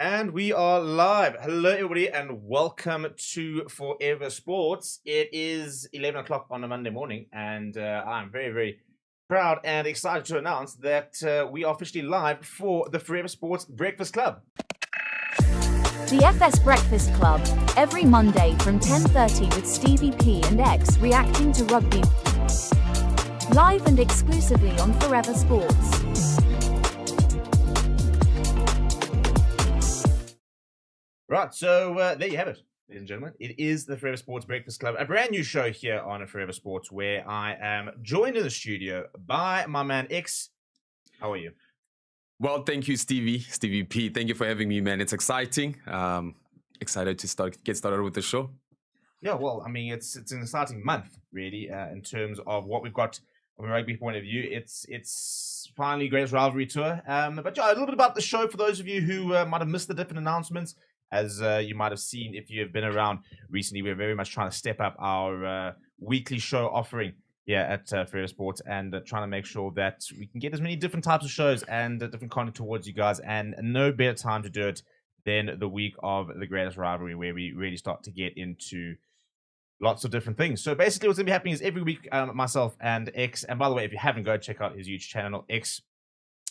And we are live. Hello, everybody, and welcome to Forever Sports. It is 11 o'clock on a Monday morning, and I'm very, very proud and excited to announce that we are officially live for the Forever Sports Breakfast Club. The FS Breakfast Club, every Monday from 10:30 with Stevie P and XReactingtoRugby. Live and exclusively on Forever Sports. Right, so there you have it, ladies and gentlemen. It is the Forever Sports Breakfast Club, a brand new show here on Forever Sports, where I am joined in the studio by my man X. How are you? Well, thank you, Stevie P. Thank you for having me, man. It's exciting. Excited to get started with the show. Yeah, well, I mean, it's an exciting month, really, in terms of what we've got from a rugby point of view. It's finally Greatest Rivalry Tour. But yeah, a little bit about the show for those of you who might have missed the different announcements. As you might have seen if you have been around recently, we're very much trying to step up our weekly show offering here at Forever Sports and trying to make sure that we can get as many different types of shows and different content towards you guys. And no better time to do it than the week of the Greatest Rivalry, where we really start to get into lots of different things. So basically what's going to be happening is every week, myself and X, and by the way, if you haven't, go check out his huge channel, X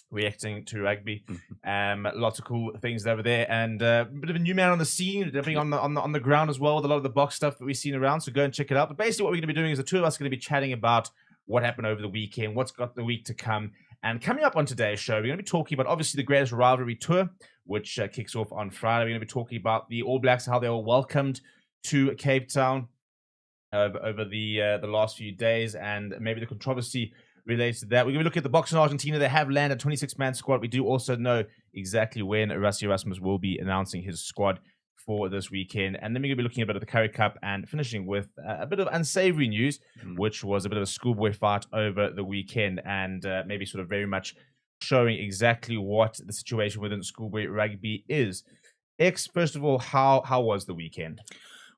Reacting to Rugby. Lots of cool things over there, and a bit of a new man on the scene, definitely on the ground as well with a lot of the box stuff that we've seen around. So go and check it out. But basically, what we're going to be doing is the two of us are going to be chatting about what happened over the weekend, what's got the week to come, and coming up on today's show, we're going to be talking about obviously the Greatest Rivalry Tour, which kicks off on Friday. We're going to be talking about the All Blacks, how they were welcomed to Cape Town over the last few days, and maybe the controversy related to that. We're going to look at the Box in Argentina. They have landed a 26-man squad. We do also know exactly when Rassie will be announcing his squad for this weekend. And then we're going to be looking at a bit of the Currie Cup and finishing with a bit of unsavory news, which was a bit of a schoolboy fight over the weekend, and maybe sort of very much showing exactly what the situation within schoolboy rugby is. X, first of all, how was the weekend?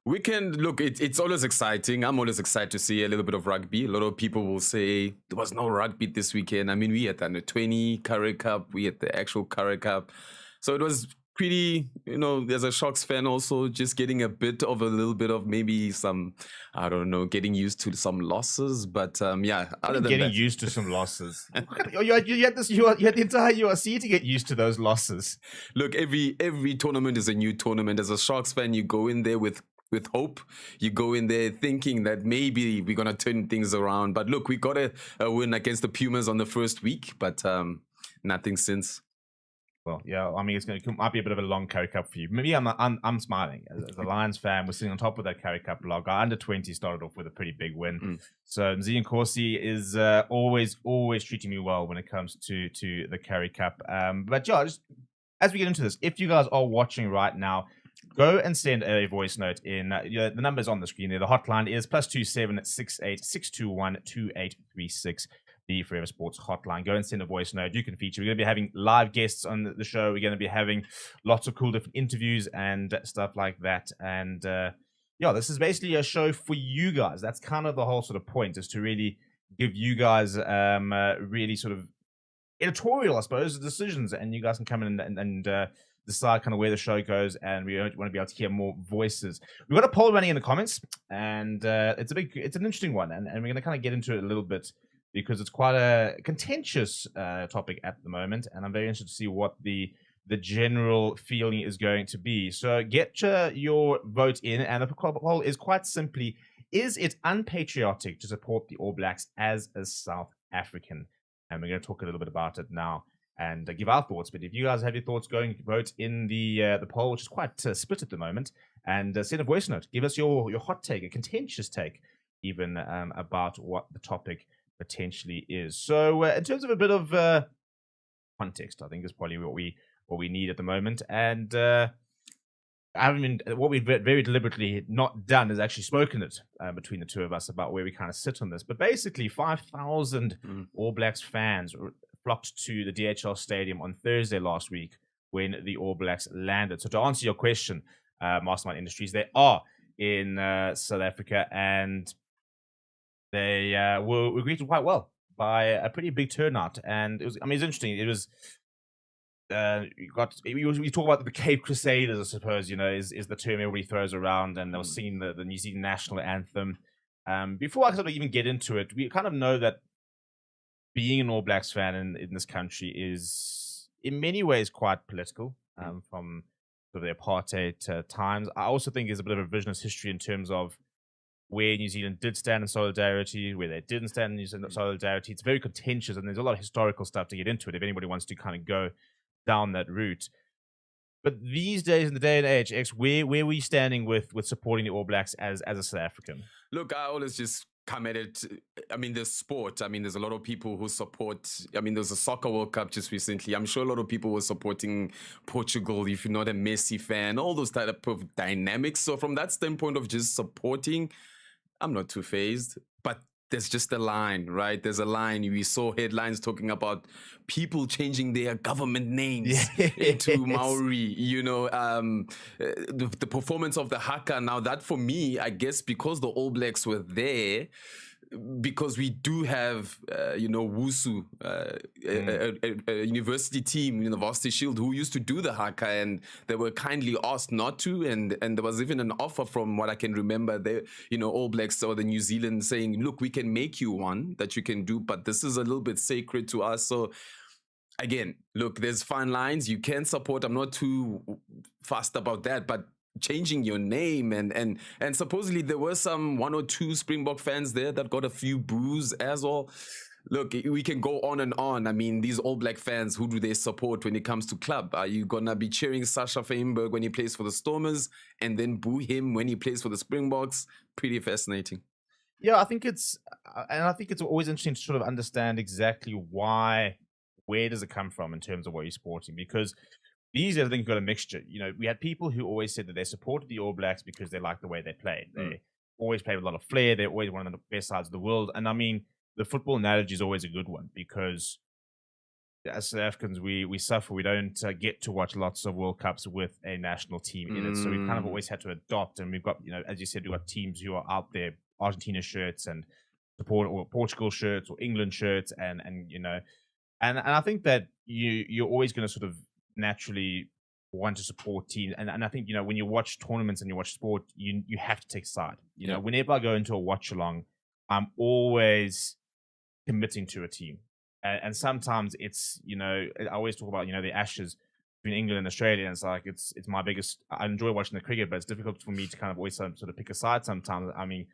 Weekend, look, it's always exciting. I'm always excited to see a little bit of rugby. A lot of people will say there was no rugby this weekend. I mean, we had the under 20 Currie Cup, we had the actual Currie Cup. So it was pretty, there's a Sharks fan also just getting a little bit of maybe some, I don't know, getting used to some losses. But yeah, other than getting used to some losses. you had the entire URC to get used to those losses. Look, every tournament is a new tournament. As a Sharks fan, you go in there with hope. You go in there thinking that maybe we're going to turn things around. But look, we got a win against the Pumas on the first week, but nothing since. Well, yeah, I mean, it might be a bit of a long Currie Cup for you. Maybe I'm smiling. As a Lions fan, we're sitting on top of that Currie Cup log. Our under 20 started off with a pretty big win. So Mzee Kolisi is always treating me well when it comes to the Currie Cup. But yeah, just as we get into this, if you guys are watching right now, go and send a voice note in. The number's on the screen there. The hotline is +27 68 621 2836. The Forever Sports hotline. Go and send a voice note. You can feature. We're going to be having live guests on the show. We're going to be having lots of cool different interviews and stuff like that. And yeah, this is basically a show for you guys. That's kind of the whole sort of point, is to really give you guys really sort of editorial, I suppose, decisions, and you guys can come in and decide kind of where the show goes, and we want to be able to hear more voices. We've got a poll running in the comments, and it's an interesting one, and we're going to kind of get into it a little bit because it's quite a contentious topic at the moment, and I'm very interested to see what the general feeling is going to be. So get your vote in, and the poll is quite simply: is it unpatriotic to support the All Blacks as a South African? And we're going to talk a little bit about it now and give our thoughts. But if you guys have your thoughts, go and vote in the poll, which is quite split at the moment, and send a voice note. Give us your hot take, a contentious take, even about what the topic potentially is. So in terms of a bit of context, I think is probably what we need at the moment. And what we've very deliberately not done is actually spoken it between the two of us about where we kind of sit on this. But basically, 5,000 All Blacks fans flocked to the DHL Stadium on Thursday last week when the All Blacks landed. So to answer your question, Mastermind Industries, they are in South Africa, and they were greeted quite well by a pretty big turnout. And it was, I mean, it's interesting. It was we talk about the Cape Crusaders, I suppose, is the term everybody throws around, and they were singing the New Zealand national anthem. Before I sort of even get into it, we kind of know that being an All Blacks fan in this country is in many ways quite political, from sort of the apartheid times. I also think there's a bit of a revisionist history in terms of where New Zealand did stand in solidarity, where they didn't stand in solidarity. It's very contentious, and there's a lot of historical stuff to get into it if anybody wants to kind of go down that route. But these days, in the day and age, X, where were you standing with supporting the All Blacks as a South African? Look, I always just come at it. I mean, there's sport. I mean, there's a lot of people who support. I mean, there's a soccer World Cup just recently. I'm sure a lot of people were supporting Portugal. If you're not a Messi fan, all those type of dynamics. So from that standpoint of just supporting, I'm not too phased. But there's just a line, right? There's a line. We saw headlines talking about people changing their government names into Maori, the performance of the haka. Now that for me, I guess because the All Blacks were there, because we do have, Wusu, a university team in the Varsity Shield who used to do the haka, and they were kindly asked not to, and there was even an offer from what I can remember, All Blacks or the New Zealand saying, look, we can make you one that you can do, but this is a little bit sacred to us. So again, look, there's fine lines. You can support. I'm not too fussed about that, but changing your name and supposedly there were some 1 or 2 Springbok fans there that got a few boos as well. Look, we can go on and on. I mean, these All Black fans, who do they support when it comes to club? Are you gonna be cheering Sacha Feinberg when he plays for the Stormers and then boo him when he plays for the Springboks? Pretty fascinating. Yeah, I think it's always interesting to sort of understand exactly where does it come from in terms of what you're supporting, because these days I think you've got a mixture. We had people who always said that they supported the All Blacks because they liked the way they played. They always played with a lot of flair. They're always one of the best sides of the world. And I mean, the football analogy is always a good one, because as South Africans, we suffer. We don't get to watch lots of World Cups with a national team in it. So we've kind of always had to adopt. And we've got, as you said, we've got teams who are out there, Argentina shirts and support, or Portugal shirts or England shirts. And I think that you're always going to sort of naturally want to support teams, and I think when you watch tournaments and you watch sport, you have to take a side. Whenever I go into a watch along, I'm always committing to a team, and sometimes it's I always talk about the Ashes between England and Australia, and it's like it's my biggest. I enjoy watching the cricket, but it's difficult for me to kind of always sort of pick a side. Sometimes I mean,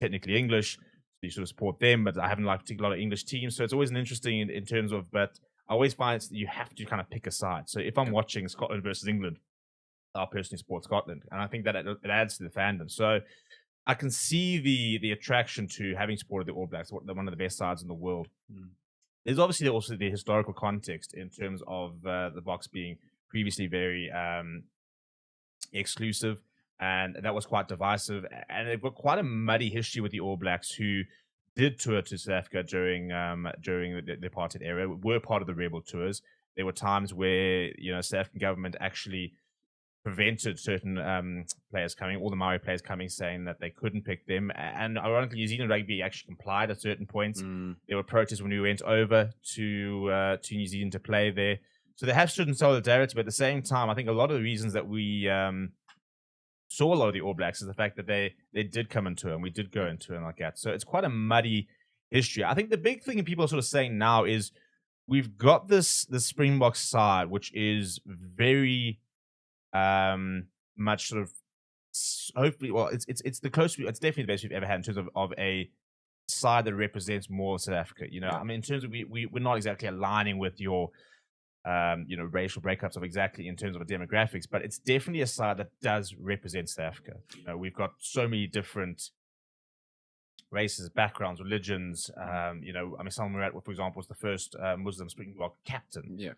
technically English, so you sort of support them, but I haven't liked a lot of English teams, so it's always an interesting in terms of, but I always find that you have to kind of pick a side. So if I'm watching Scotland versus England, I'll personally support Scotland. And I think that it adds to the fandom. So I can see the attraction to having supported the All Blacks, one of the best sides in the world. There's obviously also the historical context in terms of the Boks being previously very exclusive, and that was quite divisive. And they've got quite a muddy history with the All Blacks, who did tour to South Africa during the apartheid era, were part of the rebel tours. There were times where South African government actually prevented certain players coming, all the Maori players coming, saying that they couldn't pick them. And ironically, New Zealand Rugby actually complied at certain points. There were protests when we went over to New Zealand to play there. So they have certain solidarity, but at the same time, I think a lot of the reasons that we saw a lot of the All Blacks is the fact that they did come into it, and we did go into it like that. So it's quite a muddy history. I think the big thing people are sort of saying now is we've got the Springbok side, which is very much sort of, hopefully, well, it's the closest, it's definitely the best we've ever had in terms of a side that represents more of South Africa. I mean, in terms of we're not exactly aligning with your racial breakups of exactly in terms of the demographics, but it's definitely a side that does represent South Africa. We've got so many different races, backgrounds, religions. I mean, Salman Murat, for example, was the first Muslim Springbok captain.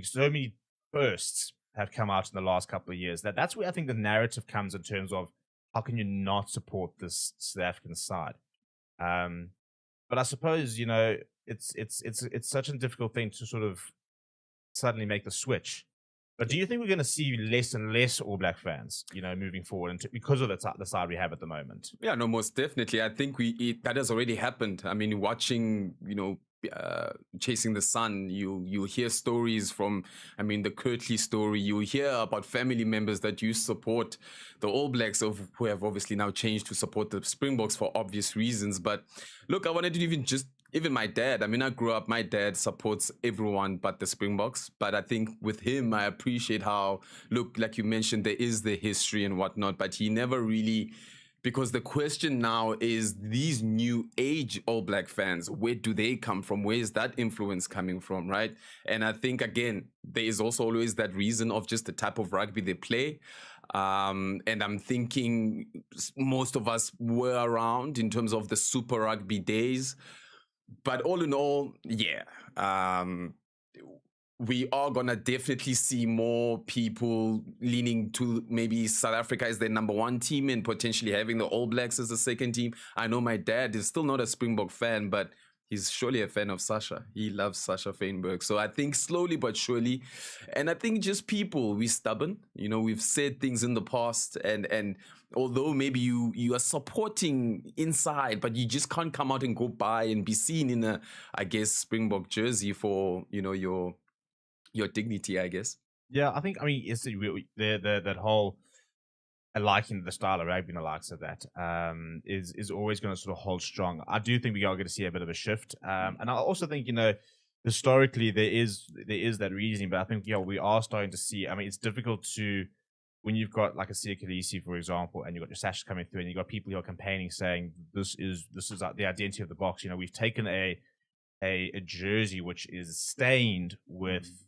So many firsts have come out in the last couple of years. That's where I think the narrative comes in terms of how can you not support this South African side. But I suppose it's such a difficult thing to sort of suddenly make the switch. But do you think we're going to see less and less All Black fans, moving forward, because of the side we have at the moment? Yeah, no, most definitely. I think that has already happened. I mean, watching, Chasing the Sun, you hear stories from, I mean, the Kirtley story. You hear about family members that you support the All Blacks, who have obviously now changed to support the Springboks for obvious reasons. But look, I wanted to even my dad. I mean, I grew up, my dad supports everyone but the Springboks. But I think with him, I appreciate how, look, like you mentioned, there is the history and whatnot, but he never really, because the question now is these new age All Black fans, where do they come from? Where is that influence coming from, right? And I think, again, there is also always that reason of just the type of rugby they play. And I'm thinking most of us were around in terms of the Super Rugby days. But all in all, yeah, we are going to definitely see more people leaning to maybe South Africa as their number one team and potentially having the All Blacks as a second team. I know my dad is still not a Springbok fan, but he's surely a fan of Sacha. He loves Sacha Feinberg. So I think slowly but surely, and I think just people, we're stubborn. You know, we've said things in the past, and although maybe you are supporting inside, but you just can't come out and go by and be seen in a, I guess, Springbok jersey for, you know, your dignity, I guess. Yeah, I think, I mean, it's that whole liking the style of rugby and the likes of that is always going to sort of hold strong. I do think we are going to see a bit of a shift. And I also think, you know, historically there is that reasoning, but I think, yeah, we are starting to see, I mean, it's difficult to, when you've got like a Kolisi, for example, and you've got your Sash coming through and you've got people who are campaigning saying this is the identity of the Boks. You know, we've taken a jersey which is stained with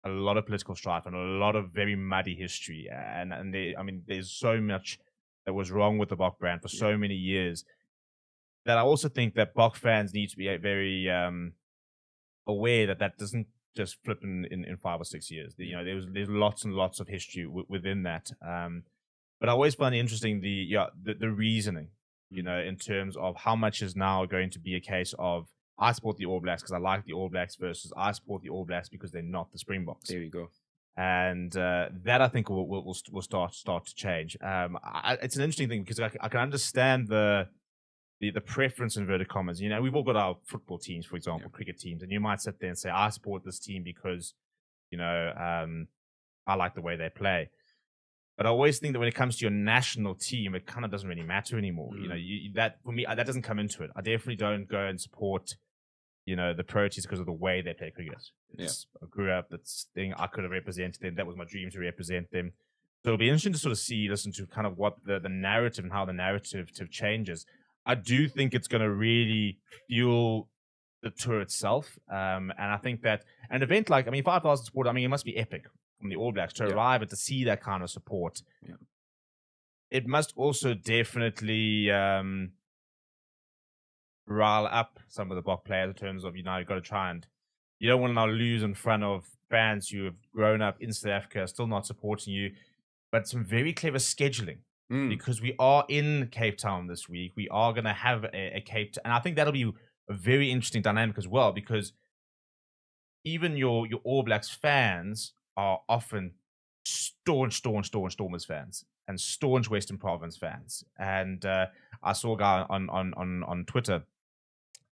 a lot of political strife and a lot of very muddy history, and I mean, there's so much that was wrong with the Bok brand for so many years that I also think that Bok fans need to be very aware that doesn't just flip in 5 or 6 years. You know, there's lots and lots of history within that. But I always find it interesting the reasoning, you know, in terms of how much is now going to be a case of I support the All Blacks because I like the All Blacks versus I support the All Blacks because they're not the Springboks. There you go. And that I think will start to change. It's an interesting thing because I can understand the preference in inverted commas. You know, we've all got our football teams, for example, cricket teams, and you might sit there and say, I support this team because, you know, I like the way they play. But I always think that when it comes to your national team, it kind of doesn't really matter anymore. You know, that for me, that doesn't come into it. I definitely don't go and support, you know, the Proteas because of the way they play cricket. I grew up, that's thing I could have represented them. That was my dream to represent them. So it'll be interesting to sort of listen to kind of what the narrative and how the narrative changes. I do think it's going to really fuel the tour itself. And I think that an event like, I mean, 5,000 support, I mean, it must be epic from the All Blacks to arrive and to see that kind of support. It must also definitely rile up some of the Bok players in terms of, you know, you've got to try and, you don't want to now lose in front of fans who have grown up in South Africa, still not supporting you, but some very clever scheduling. Because we are in Cape Town this week. We are going to have a Cape Town, and I think that'll be a very interesting dynamic as well, because even your All Blacks fans are often staunch Stormers fans and staunch Western Province fans. And I saw a guy on Twitter,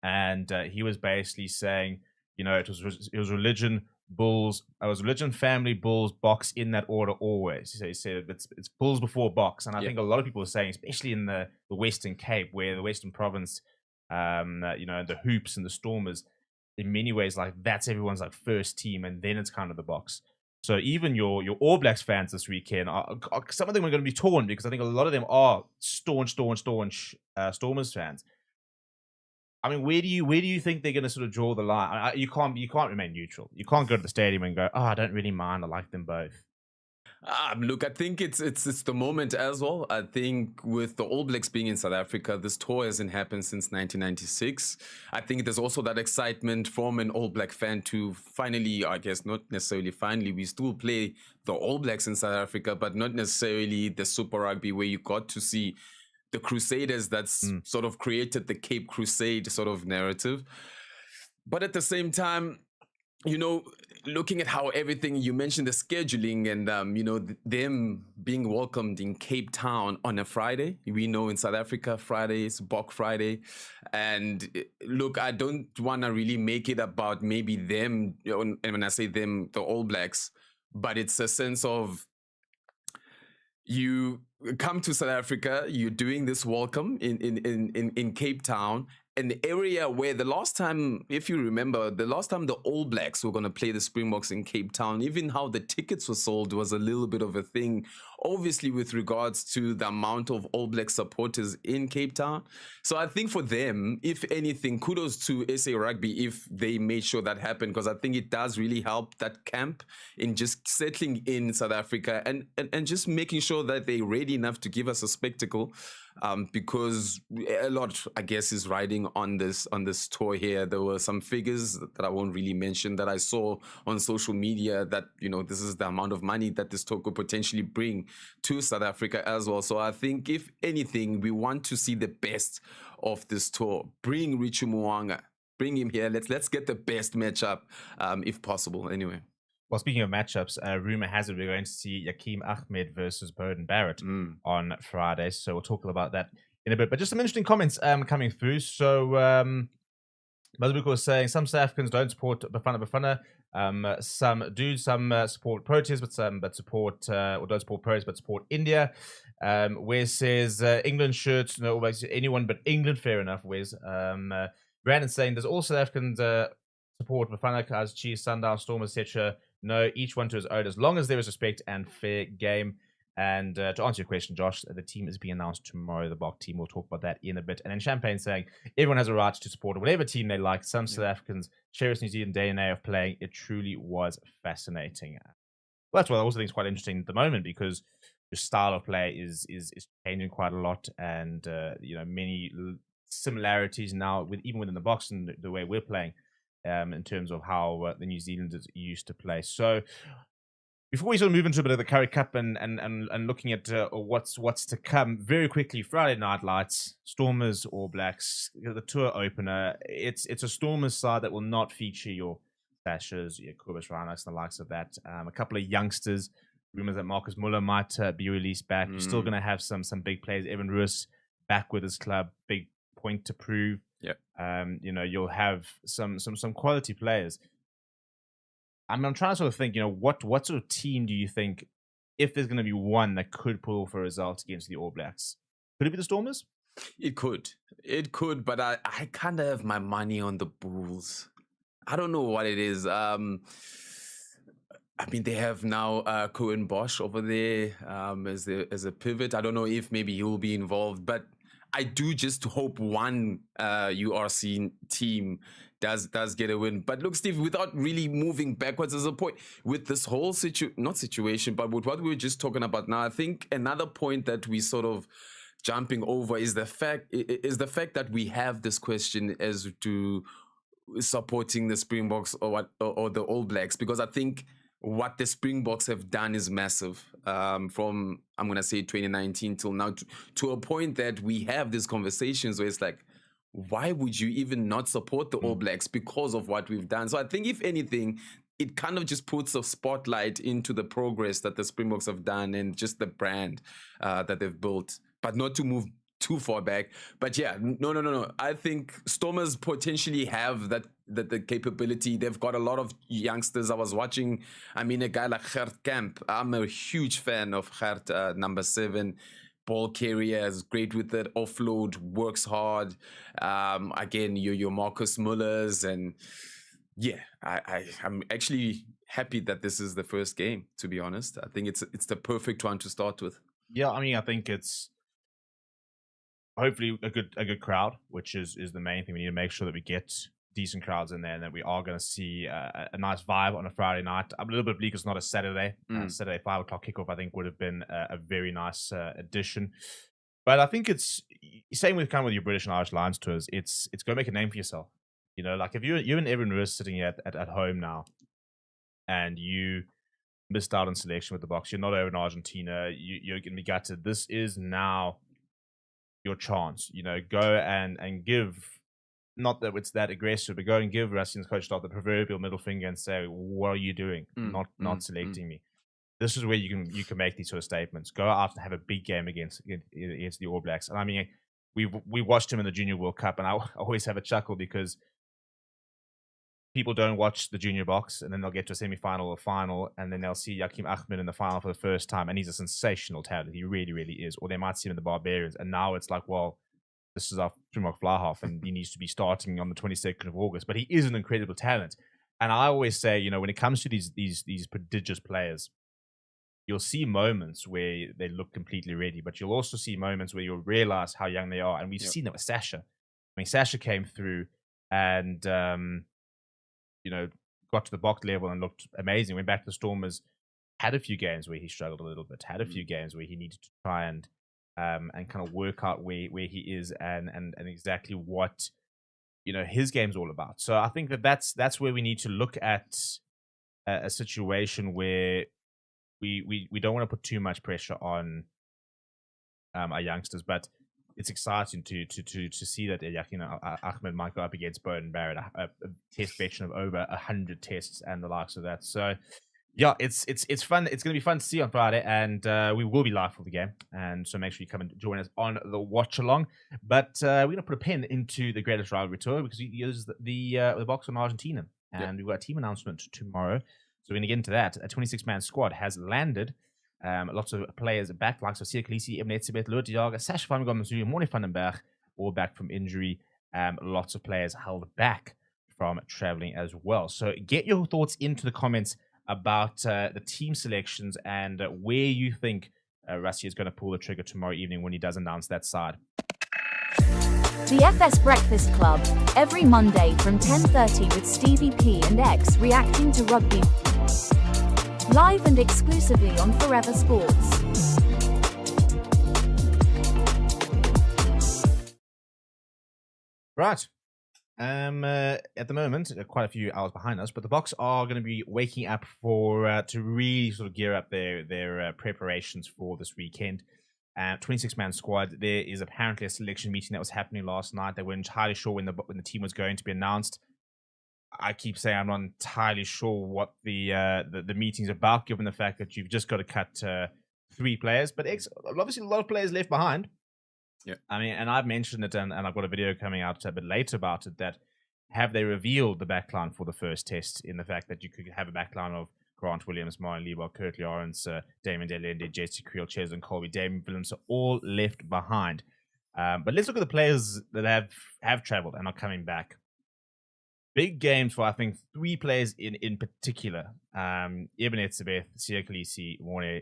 and he was basically saying, you know, it was religion, Bulls. I was religion, family, Bulls, Boks in that order always. So he said it's Bulls before Boks, and I think a lot of people are saying, especially in the Western Cape, where the Western Province, you know, the Hoops and the Stormers, in many ways, like that's everyone's like first team, and then it's kind of the Boks. So even your All Blacks fans this weekend, some of them are going to be torn because I think a lot of them are staunch Stormers fans. I mean, where do you think they're going to sort of draw the line? You can't remain neutral. You can't go to the stadium and go, oh, I don't really mind. I like them both. Look, I think it's the moment as well. I think with the All Blacks being in South Africa, this tour hasn't happened since 1996. I think there's also that excitement from an All Black fan to finally, I guess not necessarily finally, we still play the All Blacks in South Africa, but not necessarily the Super Rugby where you got to see the Crusaders that's sort of created the Cape Crusade sort of narrative. But at the same time, you know, looking at how everything, you mentioned the scheduling and, you know, them being welcomed in Cape Town on a Friday. We know in South Africa, Friday is Bok Friday. And look, I don't want to really make it about maybe them, you know, and when I say them, the All Blacks, but it's a sense of you come to South Africa, you're doing this welcome in Cape Town, an area where the last time, if you remember, the last time the All Blacks were going to play the Springboks in Cape Town, even how the tickets were sold was a little bit of a thing, obviously with regards to the amount of All Black supporters in Cape Town. So I think for them, if anything, kudos to SA Rugby if they made sure that happened, because I think it does really help that camp in just settling in South Africa and just making sure that they're ready enough to give us a spectacle. Because a lot, I guess, is riding on this tour here. There were some figures that I won't really mention that I saw on social media that, you know, this is the amount of money that this tour could potentially bring to South Africa as well. So I think, if anything, we want to see the best of this tour. Bring Richie Mo'unga, bring him here. Let's get the best matchup, if possible. Anyway. Well, speaking of matchups, rumor has it we're going to see Yakeem Ahmed versus Bowden Barrett on Friday. So we'll talk about that in a bit. But just some interesting comments coming through. So Mazubuko was saying some South Africans don't support Bafana. Some do. Some support Proteas, but support or don't support Proteas, but support India. Wes says England shirts. No, basically anyone but England. Fair enough. Wes. Brandon saying there's all South Africans support Bafana, Kaizer Chiefs, Sundown, Storm, etc. No, each one to his own, as long as there is respect and fair game. And to answer your question, Josh, the team is being announced tomorrow. The Bok team. We'll talk about that in a bit. And then Champagne saying everyone has a right to support whatever team they like. Some South Africans cherish New Zealand DNA of playing. It truly was fascinating. Well, that's what I also think is quite interesting at the moment, because your style of play is changing quite a lot, and you know, many similarities now with even within the box and the way we're playing. In terms of how the New Zealanders used to play. So before we sort of move into a bit of the Currie Cup and looking at what's to come, very quickly, Friday Night Lights, Stormers, All Blacks, the tour opener. It's a Stormers side that will not feature your Sashas, your Kobus Rhinos, and the likes of that. A couple of youngsters. Rumors that Marcus Muller might be released back. You're still going to have some big players. Evan Ruiz back with his club, big point to prove. Yeah. You know, you'll have some quality players. I'm trying to sort of think, you know, what sort of team do you think, if there's going to be one that could pull off a result against the All Blacks? Could it be the Stormers? It could, but I kind of have my money on the Bulls. I don't know what it is. I mean, they have now Cohen Bosch over there as a pivot. I don't know if maybe he'll be involved, but I do just hope one URC team does get a win. But look, Steve, without really moving backwards, there's a point with this whole situation, but with what we were just talking about now. I think another point that we sort of jumping over is the fact that we have this question as to supporting the Springboks or the All Blacks, because I think what the Springboks have done is massive, from, I'm going to say 2019 till now, to a point that we have these conversations where it's like, why would you even not support the All Blacks because of what we've done? So I think, if anything, it kind of just puts a spotlight into the progress that the Springboks have done and just the brand that they've built, but not to move too far back. But yeah, no. I think Stormers potentially have the capability. They've got a lot of youngsters. I was watching, I mean, a guy like Gert Kamp. I'm a huge fan of Gert, number 7. Ball carrier, is great with it, offload, works hard. Again, your Marcus Mullers, and yeah, I'm actually happy that this is the first game, to be honest. I think it's the perfect one to start with. Yeah, I mean, I think it's hopefully a good crowd, which is the main thing. We need to make sure that we get decent crowds in there, and that we are going to see a nice vibe on a Friday night. I'm a little bit bleak it's not a Saturday. Saturday 5 o'clock kickoff, I think, would have been a very nice addition. But I think it's same with kind of with your British and Irish Lions tours. It's going to make a name for yourself. You know, like if you're an Evan Ruiz sitting at home now, and you missed out on selection with the Box, you're not over in Argentina, you're going to be gutted. This is now your chance. You know, go and give not that it's that aggressive, but go and give Rassie and coach staff the proverbial middle finger and say, what are you doing? Not selecting me. This is where you can make these sort of statements. Go out and have a big game against the All Blacks. And I mean, we watched him in the Junior World Cup, and I always have a chuckle because people don't watch the junior box, and then they'll get to a semi-final or final, and then they'll see Yakim Ahmed in the final for the first time, and he's a sensational talent. He really, really is. Or they might see him in the Barbarians, and now it's like, well, this is our Springbok fly half, and he needs to be starting on the 22nd of August. But he is an incredible talent. And I always say, when it comes to these prodigious players, you'll see moments where they look completely ready, but you'll also see moments where you'll realize how young they are. And we've seen that with Sacha. I mean, Sacha came through and, got to the box level and looked amazing. Went back to the Stormers, had a few games where he struggled a little bit, had a few games where he needed to try and kind of work out where he is and exactly what, his game's all about. So I think that's where we need to look at a situation where we don't want to put too much pressure on our youngsters, but it's exciting to see that Ahmed might go up against Bowden Barrett, a test veteran of over 100 tests and the likes of that. So yeah, it's fun. It's going to be fun to see on Friday, and we will be live for the game. And so make sure you come and join us on the watch along. But we're going to put a pin into the greatest rivalry tour because we use the box on Argentina, and we've got a team announcement tomorrow. So we're going to get into that. A 26-man squad has landed. Lots of players back, like Sophia Kolisi, Etzebeth, Sacha, Sacha van Gomazulu, Morne van den Berg, all back from injury. Lots of players held back from traveling as well. So get your thoughts into the comments about the team selections and where you think Rassie is going to pull the trigger tomorrow evening when he does announce that side. The FS Breakfast Club, every Monday from 10:30 with Stevie P and X reacting to rugby. Live and exclusively on Forever Sports. Right. At the moment, quite a few hours behind us, but the Boks are going to be waking up for to really sort of gear up their preparations for this weekend. 26-man squad. There is apparently a selection meeting that was happening last night. They weren't entirely sure when the team was going to be announced. I keep saying I'm not entirely sure what the meeting's about, given the fact that you've just got to cut 3 players. But obviously, a lot of players left behind. Yeah, I mean, and I've mentioned it, and I've got a video coming out a bit later about it. That have they revealed the backline for the first test? In the fact that you could have a backline of Grant Williams, Martin Liebach, Kirkley Lawrence, Damon Delende, Jesse Creel, Ches and Colby, Damon Willems are all left behind. But let's look at the players that have traveled and are coming back. Big games for, I think, 3 players in particular. Eben Etzebeth, Sia Kolisi, Morne,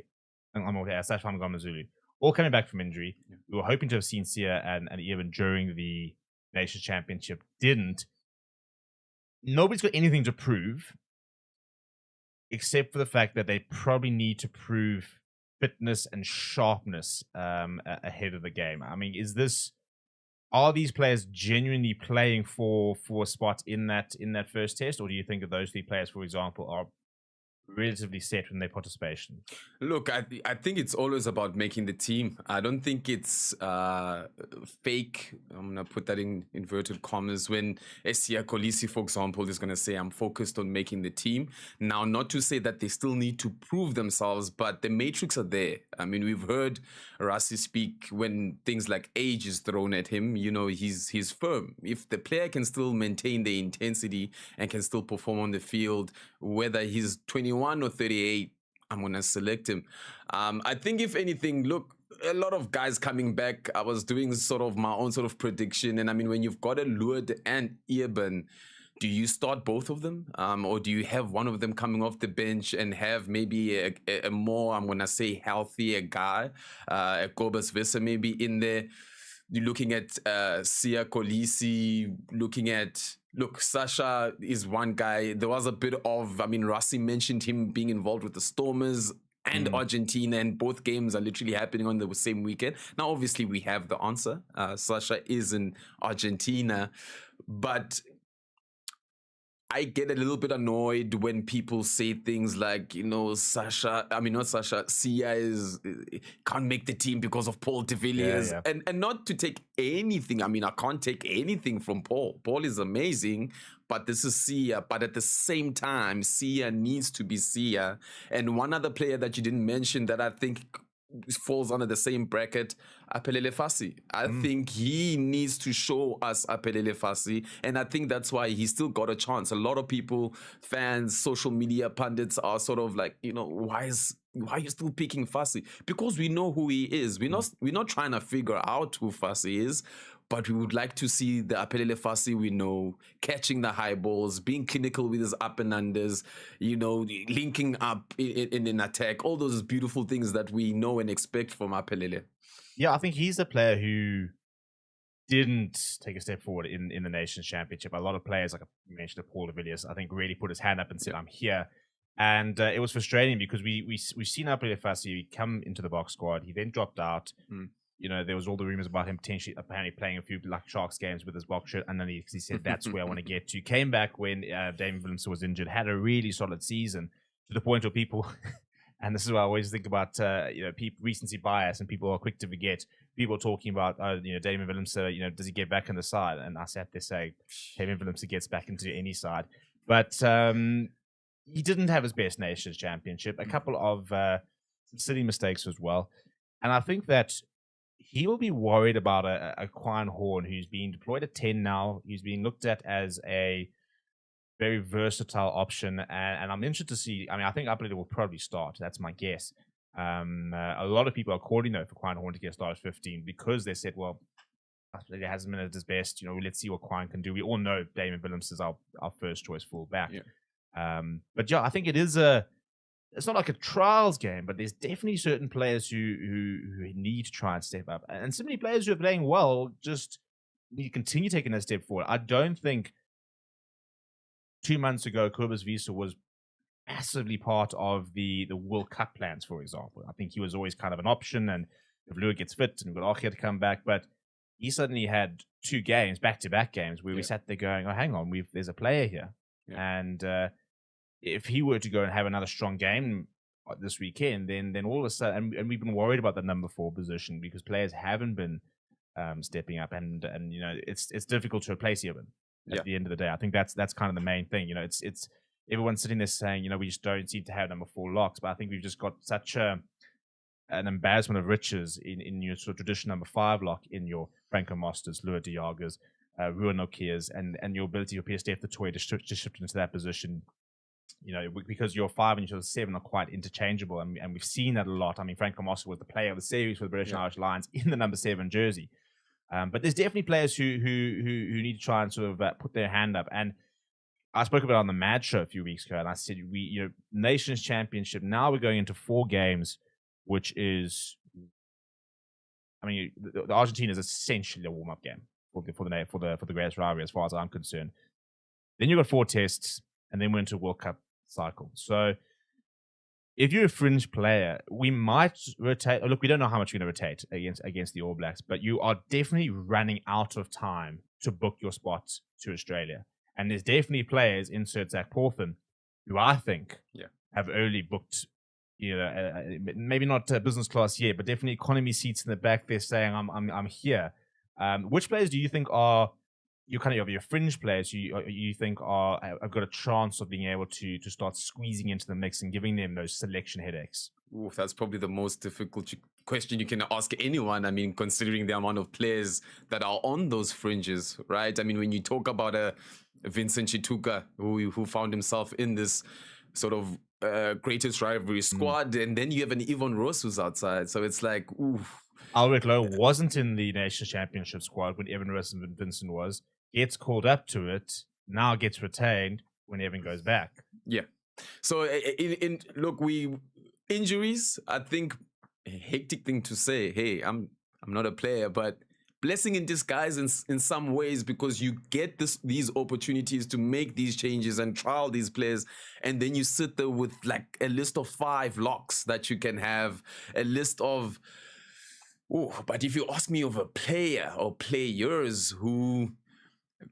and Sacha van Gomazulu, all coming back from injury. Yeah. We were hoping to have seen Sia and Eben during the Nations Championship. Didn't. Nobody's got anything to prove, except for the fact that they probably need to prove fitness and sharpness ahead of the game. I mean, are these players genuinely playing for a spot in that first test, or do you think that those 3 players, for example, are relatively set in their participation? Look, I think it's always about making the team. I don't think it's fake. I'm going to put that in inverted commas. When Sia Kolisi, for example, is going to say, I'm focused on making the team. Now, not to say that they still need to prove themselves, but the matrix are there. I mean, we've heard Rassie speak when things like age is thrown at him. He's firm. If the player can still maintain the intensity and can still perform on the field, whether he's 21 or 38, I'm going to select him. I think if anything, look, a lot of guys coming back. I was doing sort of my own sort of prediction. And I mean, when you've got a Lourdes and Eben, do you start both of them? Or do you have one of them coming off the bench and have maybe a more, I'm going to say, healthier guy, a Kobus Visser maybe in there? You're looking at Sia Kolisi, look, Sacha is one guy. There was a bit of, I mean, Rassie mentioned him being involved with the Stormers and Argentina, and both games are literally happening on the same weekend. Now, obviously, we have the answer. Sacha is in Argentina, but I get a little bit annoyed when people say things like, Sacha, I mean, not Sacha, Sia can't make the team because of Paul de Villiers. Yeah. And not to take anything. I mean, I can't take anything from Paul. Paul is amazing, but this is Sia. But at the same time, Sia needs to be Sia. And one other player that you didn't mention that I think falls under the same bracket, Apelele Fassi. I think he needs to show us Apelele Fassi, and I think that's why he still got a chance. A lot of people, fans, social media pundits are sort of like, why are you still picking Fassi? Because we know who he is. We're not trying to figure out who Fassi is, but we would like to see the Apelele Fassi we know, catching the high balls, being clinical with his up and unders, linking up in an attack, all those beautiful things that we know and expect from Apelele. Yeah, I think he's the player who didn't take a step forward in the Nations Championship. A lot of players, like I mentioned, Paul de Villiers, I think really put his hand up and said, I'm here. And it was frustrating because we've seen Apelele Fassi come into the box squad. He then dropped out. There was all the rumors about him potentially apparently playing a few Black Sharks games with his box shirt, and then he said that's where I want to get to. Came back when Damien Willemse was injured, had a really solid season to the point where people, and this is what I always think about, recency bias, and people are quick to forget. People are talking about, Damien Willemse, does he get back in the side? And I sat there saying, Damien Willemse gets back into any side, but he didn't have his best Nations Championship. A couple of silly mistakes as well, and I think that he will be worried about a Quine Horn who's being deployed at 10 now. He's being looked at as a very versatile option, and I'm interested to see. I mean, I think Apelele will probably start. That's my guess. A lot of people are calling though for Quine Horn to get started 15 because they said, well, Apelele hasn't been at his best. Let's see what Quine can do. We all know Damien Willemse is our first choice fullback. Yeah. But yeah, I think it's not like a trials game, but there's definitely certain players who need to try and step up. And so many players who are playing well just need to continue taking a step forward. I don't think 2 months ago, Kobus Wiese was massively part of the World Cup plans, for example. I think he was always kind of an option, and if Lua gets fit and we've got Achia to come back, but he suddenly had 2 games, back-to-back games, where we sat there going, oh, hang on, there's a player here. And if he were to go and have another strong game this weekend, then all of a sudden, and we've been worried about the number 4 position because players haven't been stepping up, and it's difficult to replace Evan at the end of the day. I think that's kind of the main thing. It's everyone's sitting there saying, we just don't seem to have number 4 locks, but I think we've just got such an embarrassment of riches in your sort of traditional number 5 lock in your Franco Mosters, Lua de Jager's, Ruan Nokia's, and your ability of Peter Steph the Toy to shift into that position. Because your 5 and your 7 are quite interchangeable, and we've seen that a lot. I mean, Franco Moster was the player of the series for the British and Irish Lions in the number 7 jersey. But there's definitely players who need to try and sort of put their hand up. And I spoke about it on the Mad Show a few weeks ago, and I said, Nations Championship, now we're going into 4 games, which is, I mean, the Argentina is essentially a warm-up game for the greatest rivalry, as far as I'm concerned. Then you've got 4 tests, and then we're into a World Cup cycle. So if you're a fringe player, we might rotate. Look, we don't know how much you're going to rotate against the All Blacks, but you are definitely running out of time to book your spot to Australia. And there's definitely players, insert Zach Porthen, who I think have early booked, maybe not business class yet, but definitely economy seats in the back. They're saying, I'm here. Which players do you think are your fringe players you think have got a chance of being able to start squeezing into the mix and giving them those selection headaches? Ooh, that's probably the most difficult question you can ask anyone. I mean, considering the amount of players that are on those fringes, right? I mean, when you talk about a Vincent Chituka, who found himself in this sort of greatest rivalry squad, and then you have an Ivan Ross who's outside. So it's like, ooh. Albert Lowe wasn't in the Nations Championship squad when Evan Ross and Vincent was. Gets called up to it, now gets retained when Evan goes back. Yeah. So, look, injuries, I think, a hectic thing to say. Hey, I'm not a player, but blessing in disguise in some ways, because you get these opportunities to make these changes and trial these players, and then you sit there with like a list of 5 locks that you can have, a list of. Oh, but if you ask me of a player or players who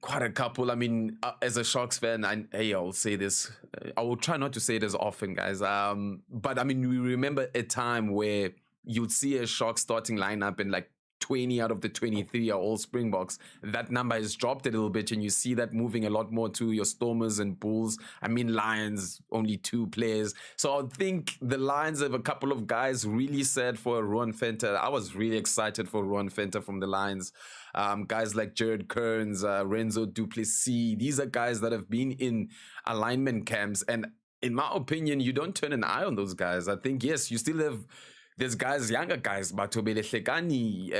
Quite a couple. I mean, as a Sharks fan, I'll say this. I will try not to say it as often, guys. But I mean, we remember a time where you'd see a Sharks starting lineup and like 20 out of the 23 are all Springboks. That number has dropped a little bit, and you see that moving a lot more to your Stormers and Bulls. I mean, Lions, only 2 players. So I think the Lions have a couple of guys really sad for Ruan Venter. I was really excited for Ruan Venter from the Lions. Guys like Jared Kearns, Renzo Duplessis. These are guys that have been in alignment camps. And in my opinion, you don't turn an eye on those guys. I think, yes, you still have... There's guys, younger guys, Batobele Hlekani,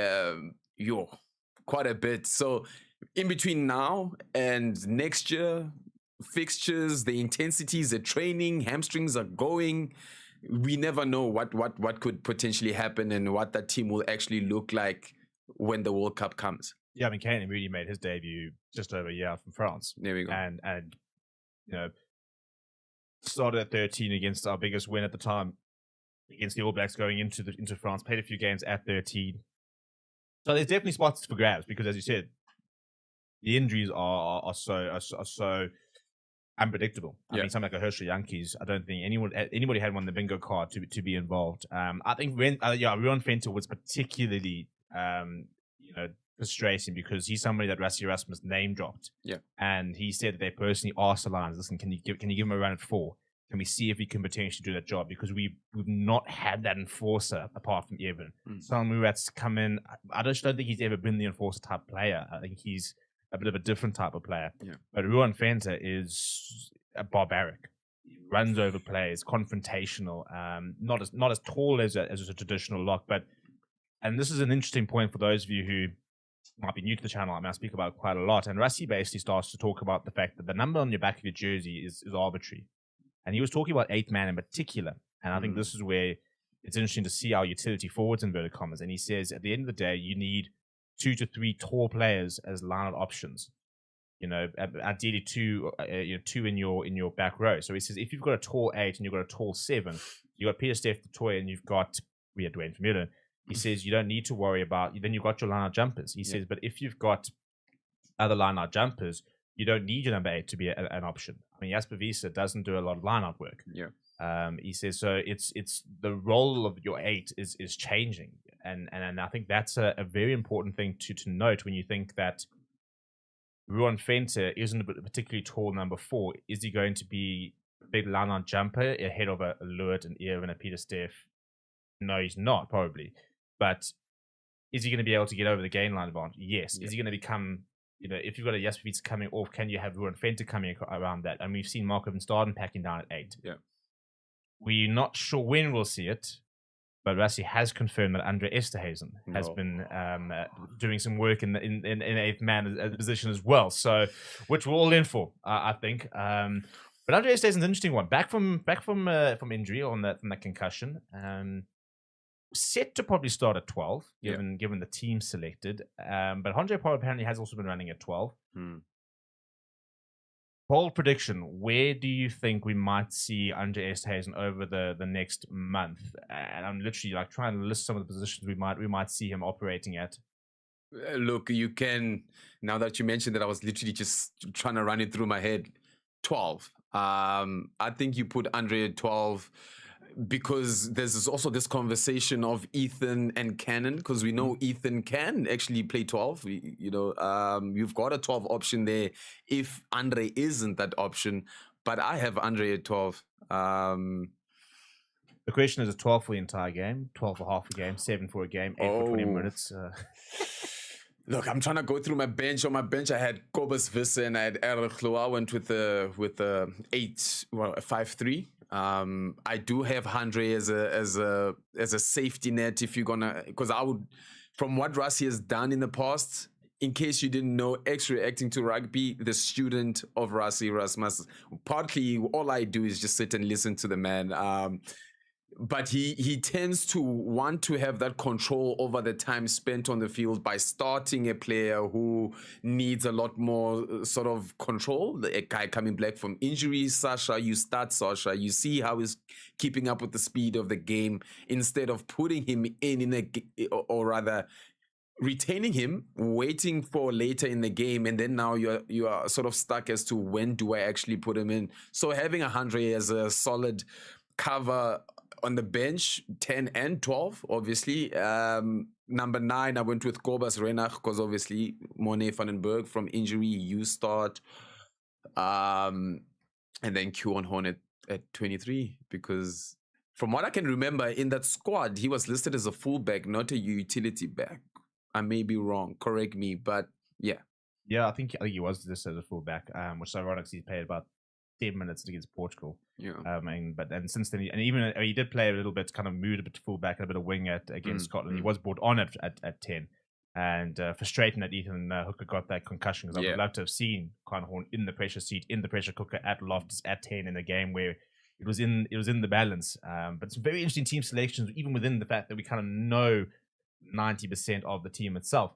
quite a bit. So in between now and next year, fixtures, the intensities, the training, hamstrings are going. We never know what could potentially happen and what that team will actually look like when the World Cup comes. Yeah, I mean, Kane really made his debut just over a year from France. There we go. And you know, started at 13 against our biggest win at the time, against the All Blacks going into France, played a few games at 13. So there's definitely spots for grabs because, as you said, the injuries are so unpredictable. I mean, something like a Herschel Yankees, I don't think anybody had won the bingo card to be involved. I think Ruan Venter was particularly frustrating because he's somebody that Rassie Erasmus name dropped. Yeah, and he said that they personally asked the Lions, listen, can you give him a run at 4? Can we see if he can potentially do that job? Because we've not had that enforcer apart from Evan. Sam Murat's come in. I just don't think he's ever been the enforcer type player. I think he's a bit of a different type of player. Yeah. But Ruan Venter is barbaric. He runs over players, confrontational. Not as tall as a traditional lock, and this is an interesting point for those of you who might be new to the channel. I mean, I speak about it quite a lot. And Rassie basically starts to talk about the fact that the number on your back of your jersey is arbitrary. And he was talking about 8-man in particular. And I think this is where it's interesting to see our utility forwards, inverted commas. And he says, at the end of the day, you need 2 to 3 tall players as line-out options. Ideally 2 in your back row. So he says, if you've got a tall 8 and you've got a tall 7, you've got Peter-Steph Toy and you've got Dwayne Vermeulen. He says, you don't need to worry about, then you've got your line-out jumpers. He says, but if you've got other line-out jumpers, you don't need your number 8 to be an option. I mean, Jasper Wiese doesn't do a lot of line-out work. Yeah. He says, so it's the role of your 8 is changing. And I think that's a very important thing to note when you think that Ruan Venter isn't a particularly tall number 4. Is he going to be a big line-out jumper ahead of a Lewis and Evan and Peter-Steph? No, he's not, probably. But is he going to be able to get over the gain line advantage? Yes. Yeah. Is he going to become... if you've got a Jasper Wiese coming off, can you have Ruan Venter coming around that? And we've seen Marco van Staden packing down at 8. Yeah. We're not sure when we'll see it, but Rassie has confirmed that Andre Esterhuizen has been doing some work in 8th man position as well. So, which we're all in for, I think. But Andre Esterhuizen's an interesting one. Back from injury from that concussion. Set to probably start at 12, given the team selected. But Andre Paul apparently has also been running at 12. Bold prediction: where do you think we might see Andre Esterhuizen over the next month? And I'm literally trying to list some of the positions we might see him operating at. Look, you can, now that you mentioned that, I was literally just trying to run it through my head. 12. I think you put Andre at 12. Because there's also this conversation of Ethan and Cannon, because we know Ethan can actually play 12. You've got a 12 option there if Andre isn't that option. But I have Andre at 12. The question is, 12 for the entire game, 12 for half a game, 7 for a game, 8 for 20 minutes. Look, I'm trying to go through my bench. On my bench, I had Kobus Wiese and I had Erich Loa. I went with a 5-3. I do have Andre as a safety net if you're gonna, because I would, from what Rassie has done in the past, in case you didn't know, Reacting to Rugby, the student of Rassie Erasmus, partly all I do is just sit and listen to the man. But he tends to want to have that control over the time spent on the field by starting a player who needs a lot more sort of control. A guy coming back from injury, Sacha, you start Sacha, you see how he's keeping up with the speed of the game instead of putting him or rather retaining him, waiting for later in the game, and then now you are sort of stuck as to when do I actually put him in. So having Andre as a solid cover on the bench, 10 and 12, obviously. Number 9, I went with Kobus Renach because obviously Monet van den Berg from injury, you start. And then Q on Horn at 23, because from what I can remember in that squad, he was listed as a fullback, not a utility back. I may be wrong, correct me, but yeah. Yeah, I think he was just as a fullback, which is ironic because he played about 10 minutes against Portugal. Yeah. And since then, he did play a little bit, kind of moved a bit to fullback and a bit of wing against Scotland. He was brought on at 10. And frustrating that Ethan Hooker got that concussion, because I would love to have seen Horn in the pressure seat, in the pressure cooker at Loftus at 10 in a game where it was in the balance. But some very interesting team selections, even within the fact that we kind of know 90% of the team itself.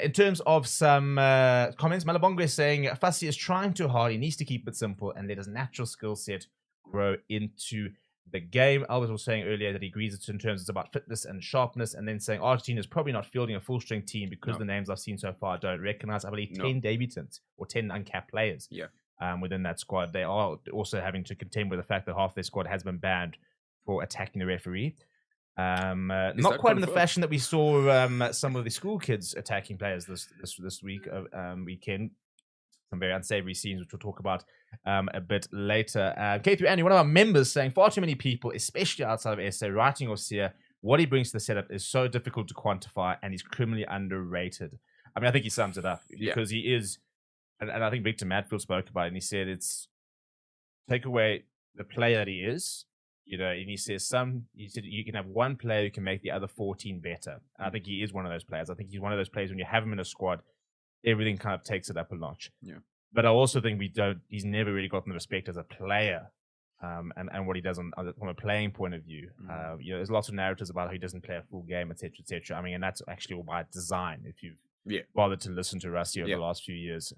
In terms of some comments, Malabongo is saying Fassi is trying too hard. He needs to keep it simple and let his natural skill set grow into the game. Albert was saying earlier that he agrees in terms it's about fitness and sharpness, and then saying Argentina is probably not fielding a full-strength team because the names I've seen so far don't recognize. I believe 10 debutants or 10 uncapped players within that squad. They are also having to contend with the fact that half their squad has been banned for attacking the referee. Not quite in the fashion that we saw some of the school kids attacking players this weekend. Some very unsavory scenes, which we'll talk about a bit later. K3 Andy, one of our members, saying far too many people, especially outside of SA, writing or Sia, what he brings to the setup is so difficult to quantify and he's criminally underrated. I mean, I think he sums it up because he is, and I think Victor Madfield spoke about it, and he said it's take away the player that he is, and he says you can have one player who can make the other 14 better. And I think he is one of those players. I think he's one of those players when you have him in a squad, everything kind of takes it up a notch. Yeah. But I also think he's never really gotten the respect as a player, and what he does from a playing point of view. There's lots of narratives about how he doesn't play a full game, etc., etc. I mean, and that's actually all by design. If you've bothered to listen to Rassie over the last few years,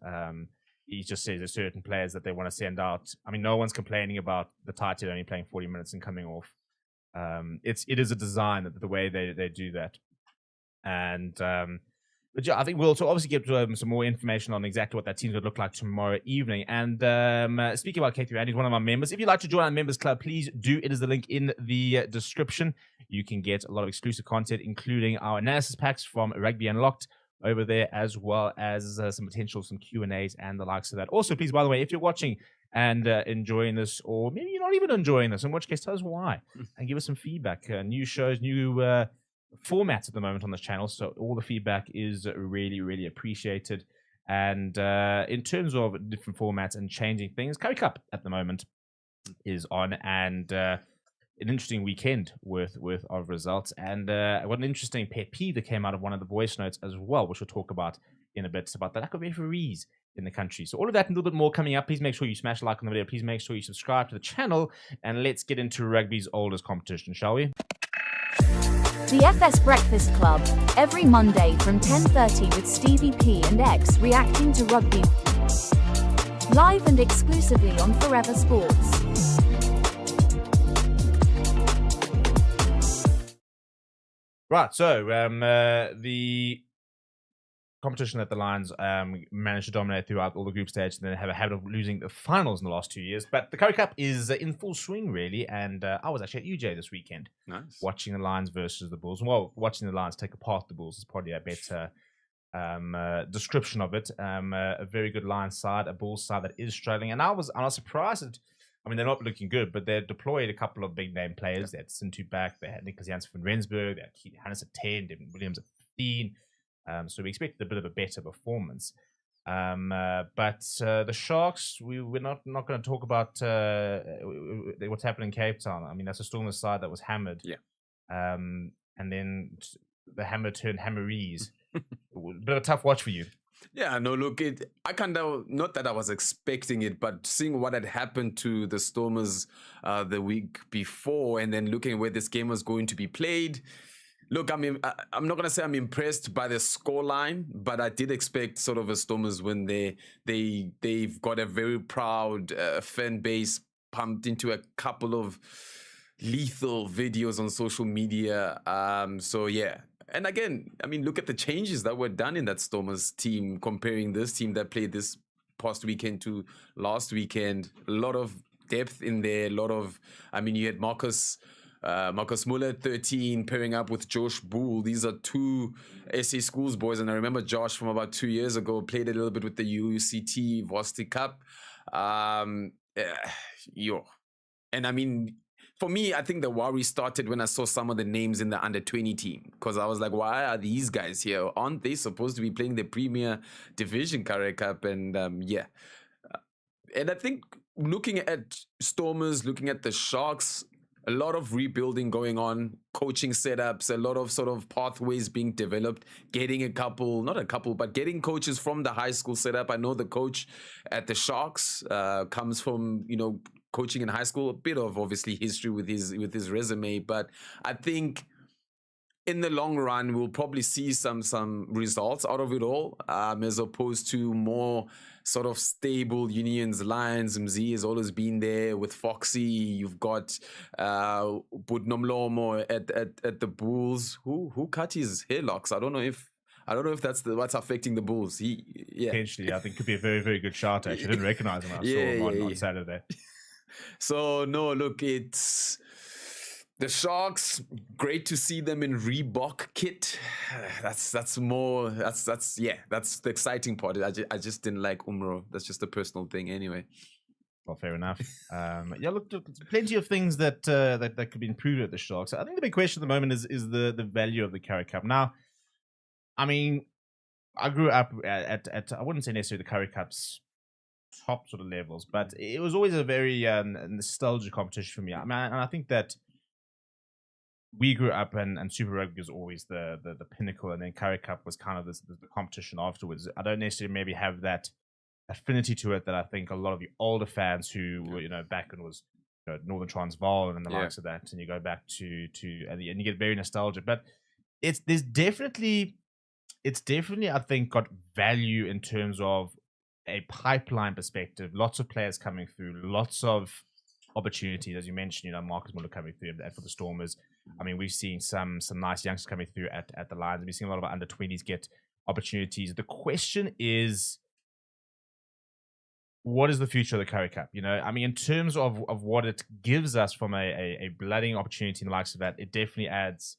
he just says there's certain players that they want to send out. I mean, no one's complaining about the Titan only playing 40 minutes and coming off. It is a design, the way they do that. And but yeah, I think we'll obviously get some more information on exactly what that team's going to look like tomorrow evening. And speaking about K3 Andy, one of our members, if you'd like to join our members club, please do. It is the link in the description. You can get a lot of exclusive content, including our analysis packs from Rugby Unlocked over there, as well as some Q&As and the likes of that. Also, please, by the way, if you're watching and enjoying this, or maybe you're not even enjoying this, in which case, tell us why and give us some feedback. New shows, new formats at the moment on this channel, so all the feedback is really, really appreciated. And in terms of different formats and changing things, Curry Cup at the moment is on, and an interesting weekend worth of results, and what an interesting pet peeve that came out of one of the voice notes as well, which we'll talk about in a bit, about the lack of referees in the country. So all of that and a little bit more coming up. Please make sure you smash a like on the video. Please make sure you subscribe to the channel, and let's get into rugby's oldest competition, shall we? The FS Breakfast Club, every Monday from 10:30 with Stevie P and X reacting to rugby. Live and exclusively on Forever Sports. Right, so the competition that the Lions managed to dominate throughout all the group stages, and then have a habit of losing the finals in the last 2 years. But the Curry Cup is in full swing, really, and I was actually at UJ this weekend, watching the Lions versus the Bulls. Well, watching the Lions take apart the Bulls is probably a better description of it. A very good Lions side, a Bulls side that is struggling, and I was surprised at. I mean, they're not looking good, but they deployed a couple of big-name players. They had Sintu back, they had Nicholas Janssen from Rensburg, they had Keith Hannes at 10, Devin Williams at 15. So we expected a bit of a better performance. But the Sharks, we're not going to talk about what's happened in Cape Town. I mean, that's a Stormers side that was hammered. Yeah. And then the hammer turned hammeries. A bit of a tough watch for you. Yeah, no, look, I kind of, not that I was expecting it, but seeing what had happened to the Stormers the week before, and then looking at where this game was going to be played. Look, I mean, I'm not going to say I'm impressed by the scoreline, but I did expect sort of a Stormers win there. They've got a very proud fan base, pumped into a couple of lethal videos on social media. So yeah, And again, I mean, look at the changes that were done in that Stormers team, comparing this team that played this past weekend to last weekend. A lot of depth in there. A lot of, I mean, you had Marcus Muller, 13, pairing up with Josh Bull. These are two SA Schools boys. And I remember Josh from about 2 years ago played a little bit with the UCT Varsity Cup. And I mean, for me, I think the worry started when I saw some of the names in the under-20 team. Because I was like, why are these guys here? Aren't they supposed to be playing the Premier Division Currie Cup? And and I think looking at Stormers, looking at the Sharks, a lot of rebuilding going on, coaching setups, a lot of sort of pathways being developed, getting getting coaches from the high school setup. I know the coach at the Sharks comes from, coaching in high school, a bit of obviously history with his resume, but I think in the long run we'll probably see some results out of it all, as opposed to more sort of stable unions. Lions, Mzi has always been there with Foxy. You've got Budnomlomo at the Bulls, who cut his hair locks. I don't know if that's what's affecting the Bulls. Potentially, I think could be a very, very good shot. Actually, I didn't recognize him. I saw him on Saturday. So no, look, it's the Sharks. Great to see them in Reebok kit. That's the exciting part. I just didn't like Umro. That's just a personal thing, anyway. Well, fair enough. Look, plenty of things that could be improved at the Sharks. I think the big question at the moment is the value of the Currie Cup. Now, I mean, I grew up at I wouldn't say necessarily the Currie Cup's top sort of levels, but it was always a very nostalgic competition for me. I mean, and I think that we grew up and Super Rugby was always the pinnacle, and then Currie Cup was kind of the competition afterwards. I don't necessarily maybe have that affinity to it that I think a lot of the older fans who were, back when it was Northern Transvaal and the likes of that, and you go back to and you get very nostalgic. But it's definitely I think got value in terms of a pipeline perspective. Lots of players coming through, lots of opportunities, as you mentioned. Marcus Muller coming through for the Stormers. I mean, we've seen some nice youngsters coming through at the Lions. We've seen a lot of our under 20s get opportunities. The question is, what is the future of the Currie Cup? I mean, in terms of what it gives us from a blooding opportunity and the likes of that, it definitely adds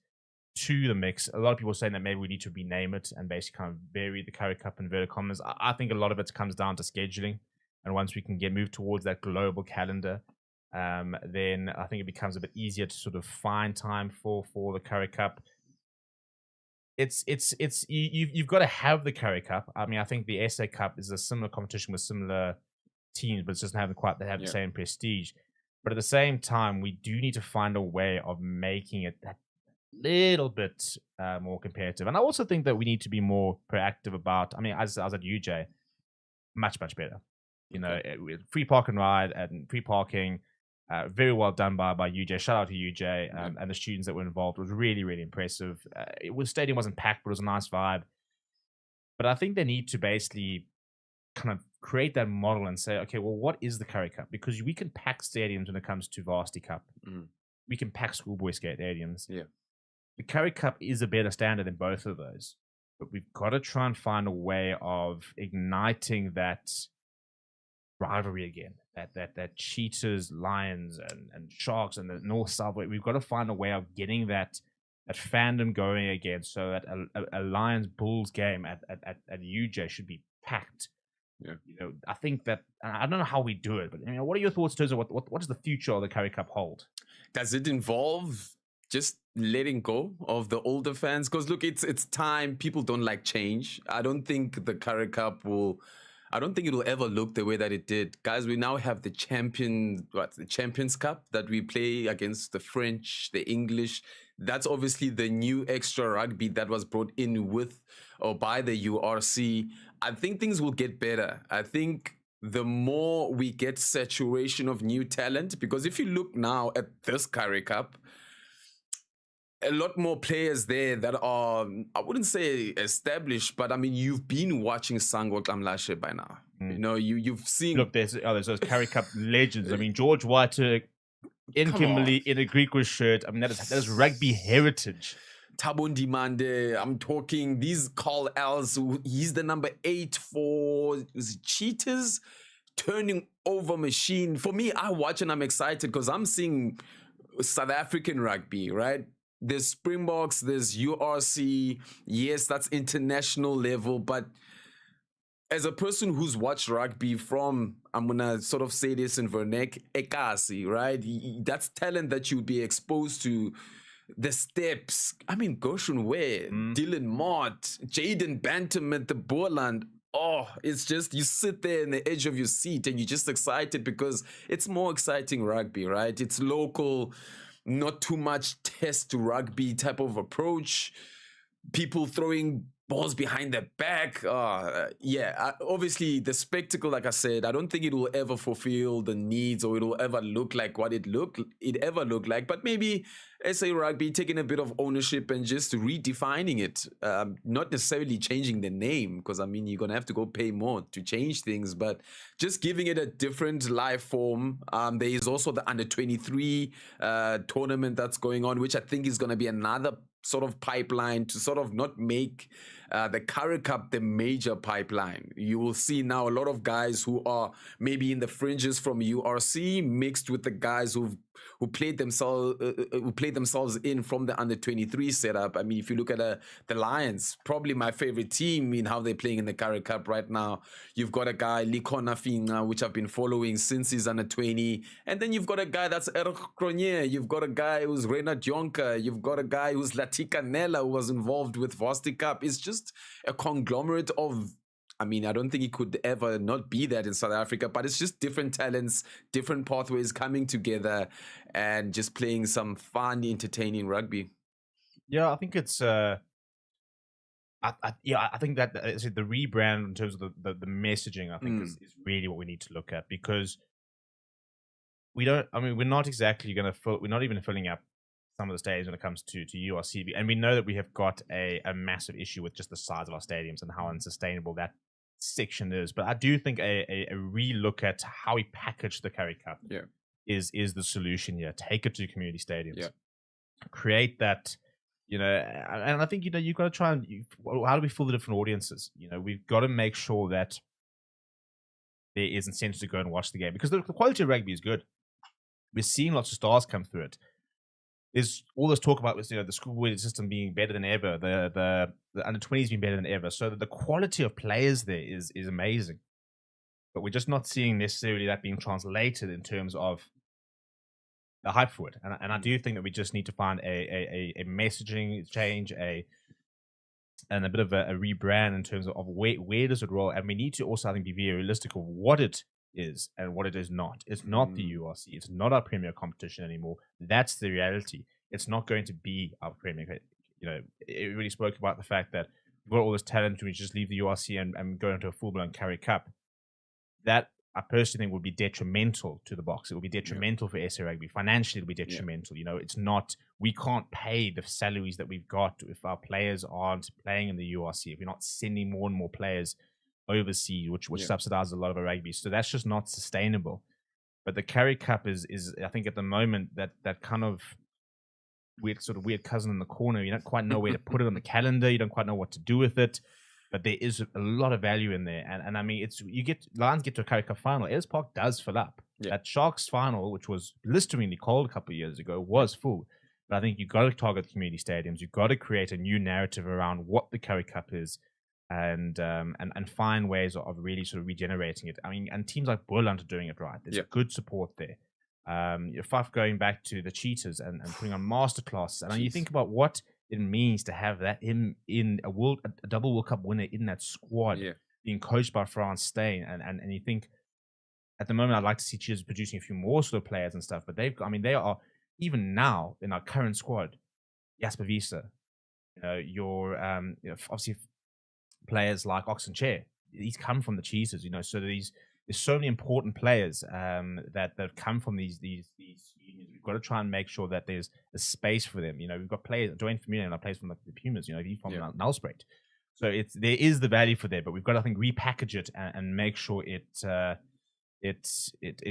to the mix. A lot of people are saying that maybe we need to rename it and basically kind of vary the Currie Cup in inverted commas. I think a lot of it comes down to scheduling, and once we can move towards that global calendar, then I think it becomes a bit easier to sort of find time for the Currie Cup. You've got to have the Currie Cup. I mean, I think the SA Cup is a similar competition with similar teams, but it doesn't have the same prestige. But at the same time, we do need to find a way of making it that little bit more competitive. And I also think that we need to be more proactive about, I mean, as I was at UJ, much better. With free park and ride and free parking, very well done by UJ. Shout out to UJ and the students that were involved. It was really, really impressive. Stadium wasn't packed, but it was a nice vibe. But I think they need to basically kind of create that model and say, okay, well, what is the Currie Cup? Because we can pack stadiums when it comes to Varsity Cup. We can pack schoolboy stadiums. Yeah. The Currie Cup is a better standard than both of those. But we've got to try and find a way of igniting that rivalry again. That Cheetahs, Lions, and Sharks, and the North-South. We've got to find a way of getting that fandom going again, so that a Lions Bulls game at UJ should be packed. Yeah. I think that, I don't know how we do it, but what are your thoughts in terms of what does the future of the Currie Cup hold? Does it involve just letting go of the older fans? Because look, it's time. People don't like change. I don't think the Currie Cup will ever look the way that it did. Guys, we now have the Champions Cup that we play against the French, the English. That's obviously the new extra rugby that was brought in with or by the URC. I think things will get better. I think the more we get saturation of new talent, because if you look now at this Currie Cup, a lot more players there that are, I wouldn't say established, but I mean, you've been watching Sango Kamlashe by now. You've seen. Look, there's those Currie Cup legends. I mean, George White, in Kimberley, in a Greekwood shirt. I mean, that is rugby heritage. Thabo Mande. I'm talking these Carl Els. He's the number 8 for Cheetahs. Turning over machine. For me, I watch and I'm excited because I'm seeing South African rugby, right? There's Springboks, there's URC. Yes, that's international level, but as a person who's watched rugby from, I'm gonna sort of say this in Vernek, Ekasi, right? That's talent that you'd be exposed to. The steps. I mean, Goshen Ware, Dylan Mott, Jaden Bantam at the Boerland. Oh, it's just, you sit there in the edge of your seat and you're just excited because it's more exciting rugby, right? It's local, not too much test rugby type of approach. People throwing balls behind their back. Obviously the spectacle, like I said, I don't think it will ever fulfill the needs or it will ever look like what it ever looked like. But maybe SA Rugby taking a bit of ownership and just redefining it, not necessarily changing the name, because I mean you're gonna have to go pay more to change things, but just giving it a different life form. There is also the under-23 tournament that's going on, which I think is gonna be another sort of pipeline to sort of not make the Currie Cup the major pipeline. You will see now a lot of guys who are maybe in the fringes from URC mixed with the guys who played themselves in from the under-23 setup. I mean, if you look at the Lions, probably my favorite team in how they're playing in the Currie Cup right now. You've got a guy, Likona Finga, which I've been following since he's under-20. And then you've got a guy that's Eric Cronje. You've got a guy who's Renat Jonker. You've got a guy who's Latika Nella, who was involved with Varsity Cup. It's just a conglomerate of, I mean, I don't think it could ever not be that in South Africa, but it's just different talents, different pathways coming together and just playing some fun, entertaining rugby. Yeah, I think it's I think that the rebrand in terms of the messaging, I think is really what we need to look at, because we're not exactly going to we're not even filling up some of the stadiums when it comes to URC, and we know that we have got a massive issue with just the size of our stadiums and how unsustainable that section is. But I do think a relook at how we package the Currie Cup is the solution here. Take it to community stadiums, create that, and I think you've got to try and how do we fill the different audiences? We've got to make sure that there is incentive to go and watch the game, because the quality of rugby is good. We're seeing lots of stars come through it. There's all this talk about the schoolboy system being better than ever, the under-20s being better than ever. So the quality of players there is amazing. But we're just not seeing necessarily that being translated in terms of the hype for it. And I do think that we just need to find a messaging change, and a bit of a rebrand in terms of where does it roll. And we need to also, I think, be very realistic of what it is and what it is not. It's not the URC. It's not our premier competition anymore. That's the reality. It's not going to be our premier. It really spoke about the fact that we've got all this talent. We just leave the URC and go into a full-blown Currie Cup. That I personally think would be detrimental to the Boks. It would be detrimental for SA Rugby. Financially, it'll be detrimental. It's not. We can't pay the salaries that we've got if our players aren't playing in the URC. If we're not sending more and more players overseas, which subsidizes a lot of our rugby. So that's just not sustainable. But the Currie Cup is I think at the moment that kind of weird cousin in the corner. You don't quite know where to put it on the calendar. You don't quite know what to do with it. But there is a lot of value in there. And I mean, Lions get to a Currie Cup final. Ellis Park does fill up. That Sharks final, which was blisteringly cold a couple of years ago, was full. But I think you've got to target community stadiums. You've got to create a new narrative around what the Currie Cup is, and find ways of really sort of regenerating it. I mean, and teams like Boerland are doing it right. There's good support there. Faf going back to the Cheetahs and putting on masterclass. And you think about what it means to have that in a double World Cup winner in that squad, being coached by Frans Steyn, and you think at the moment I'd like to see Cheetahs producing a few more sort of players and stuff, but they are even now in our current squad, Jasper Wiese, obviously players like Oxenchair, these come from the Cheetahs, so there's so many important players that have come from these unions. We've got to try and make sure that there's a space for them. We've got players, Dwayne Familia plays from the Pumas, he's from Nelspruit. So there is the value for there, but we've got to, I think, repackage it and make sure it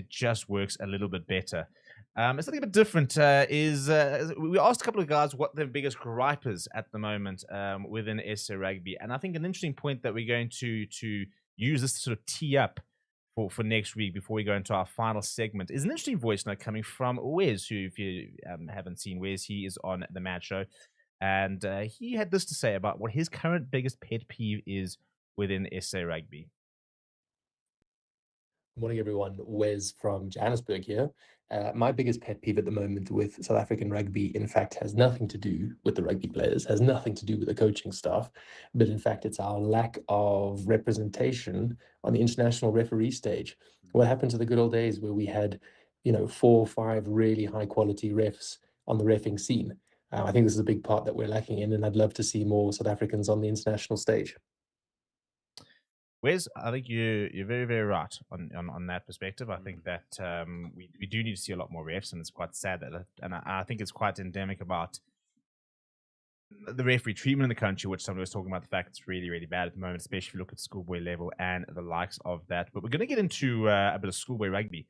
just works a little bit better. It's something a bit different. We asked a couple of guys what their biggest gripe is at the moment within SA Rugby, and I think an interesting point that we're going to use this to sort of tee up for next week before we go into our final segment is an interesting voice note coming from Wes, who, if you haven't seen Wes, he is on the Mad Show, and he had this to say about what his current biggest pet peeve is within SA Rugby. Morning, everyone. Wes from Johannesburg here. My biggest pet peeve at the moment with South African rugby, in fact, has nothing to do with the rugby players, has nothing to do with the coaching staff, but in fact, it's our lack of representation on the international referee stage. What happened to the good old days where we had, 4 or 5 really high quality refs on the reffing scene? I think this is a big part that we're lacking in, and I'd love to see more South Africans on the international stage. Wes, I think you're very, very right on that perspective. I think that we do need to see a lot more refs, and it's quite sad that, and I think it's quite endemic about the referee treatment in the country, which somebody was talking about the fact it's really, really bad at the moment, especially if you look at schoolboy level and the likes of that. But we're going to get into a bit of schoolboy rugby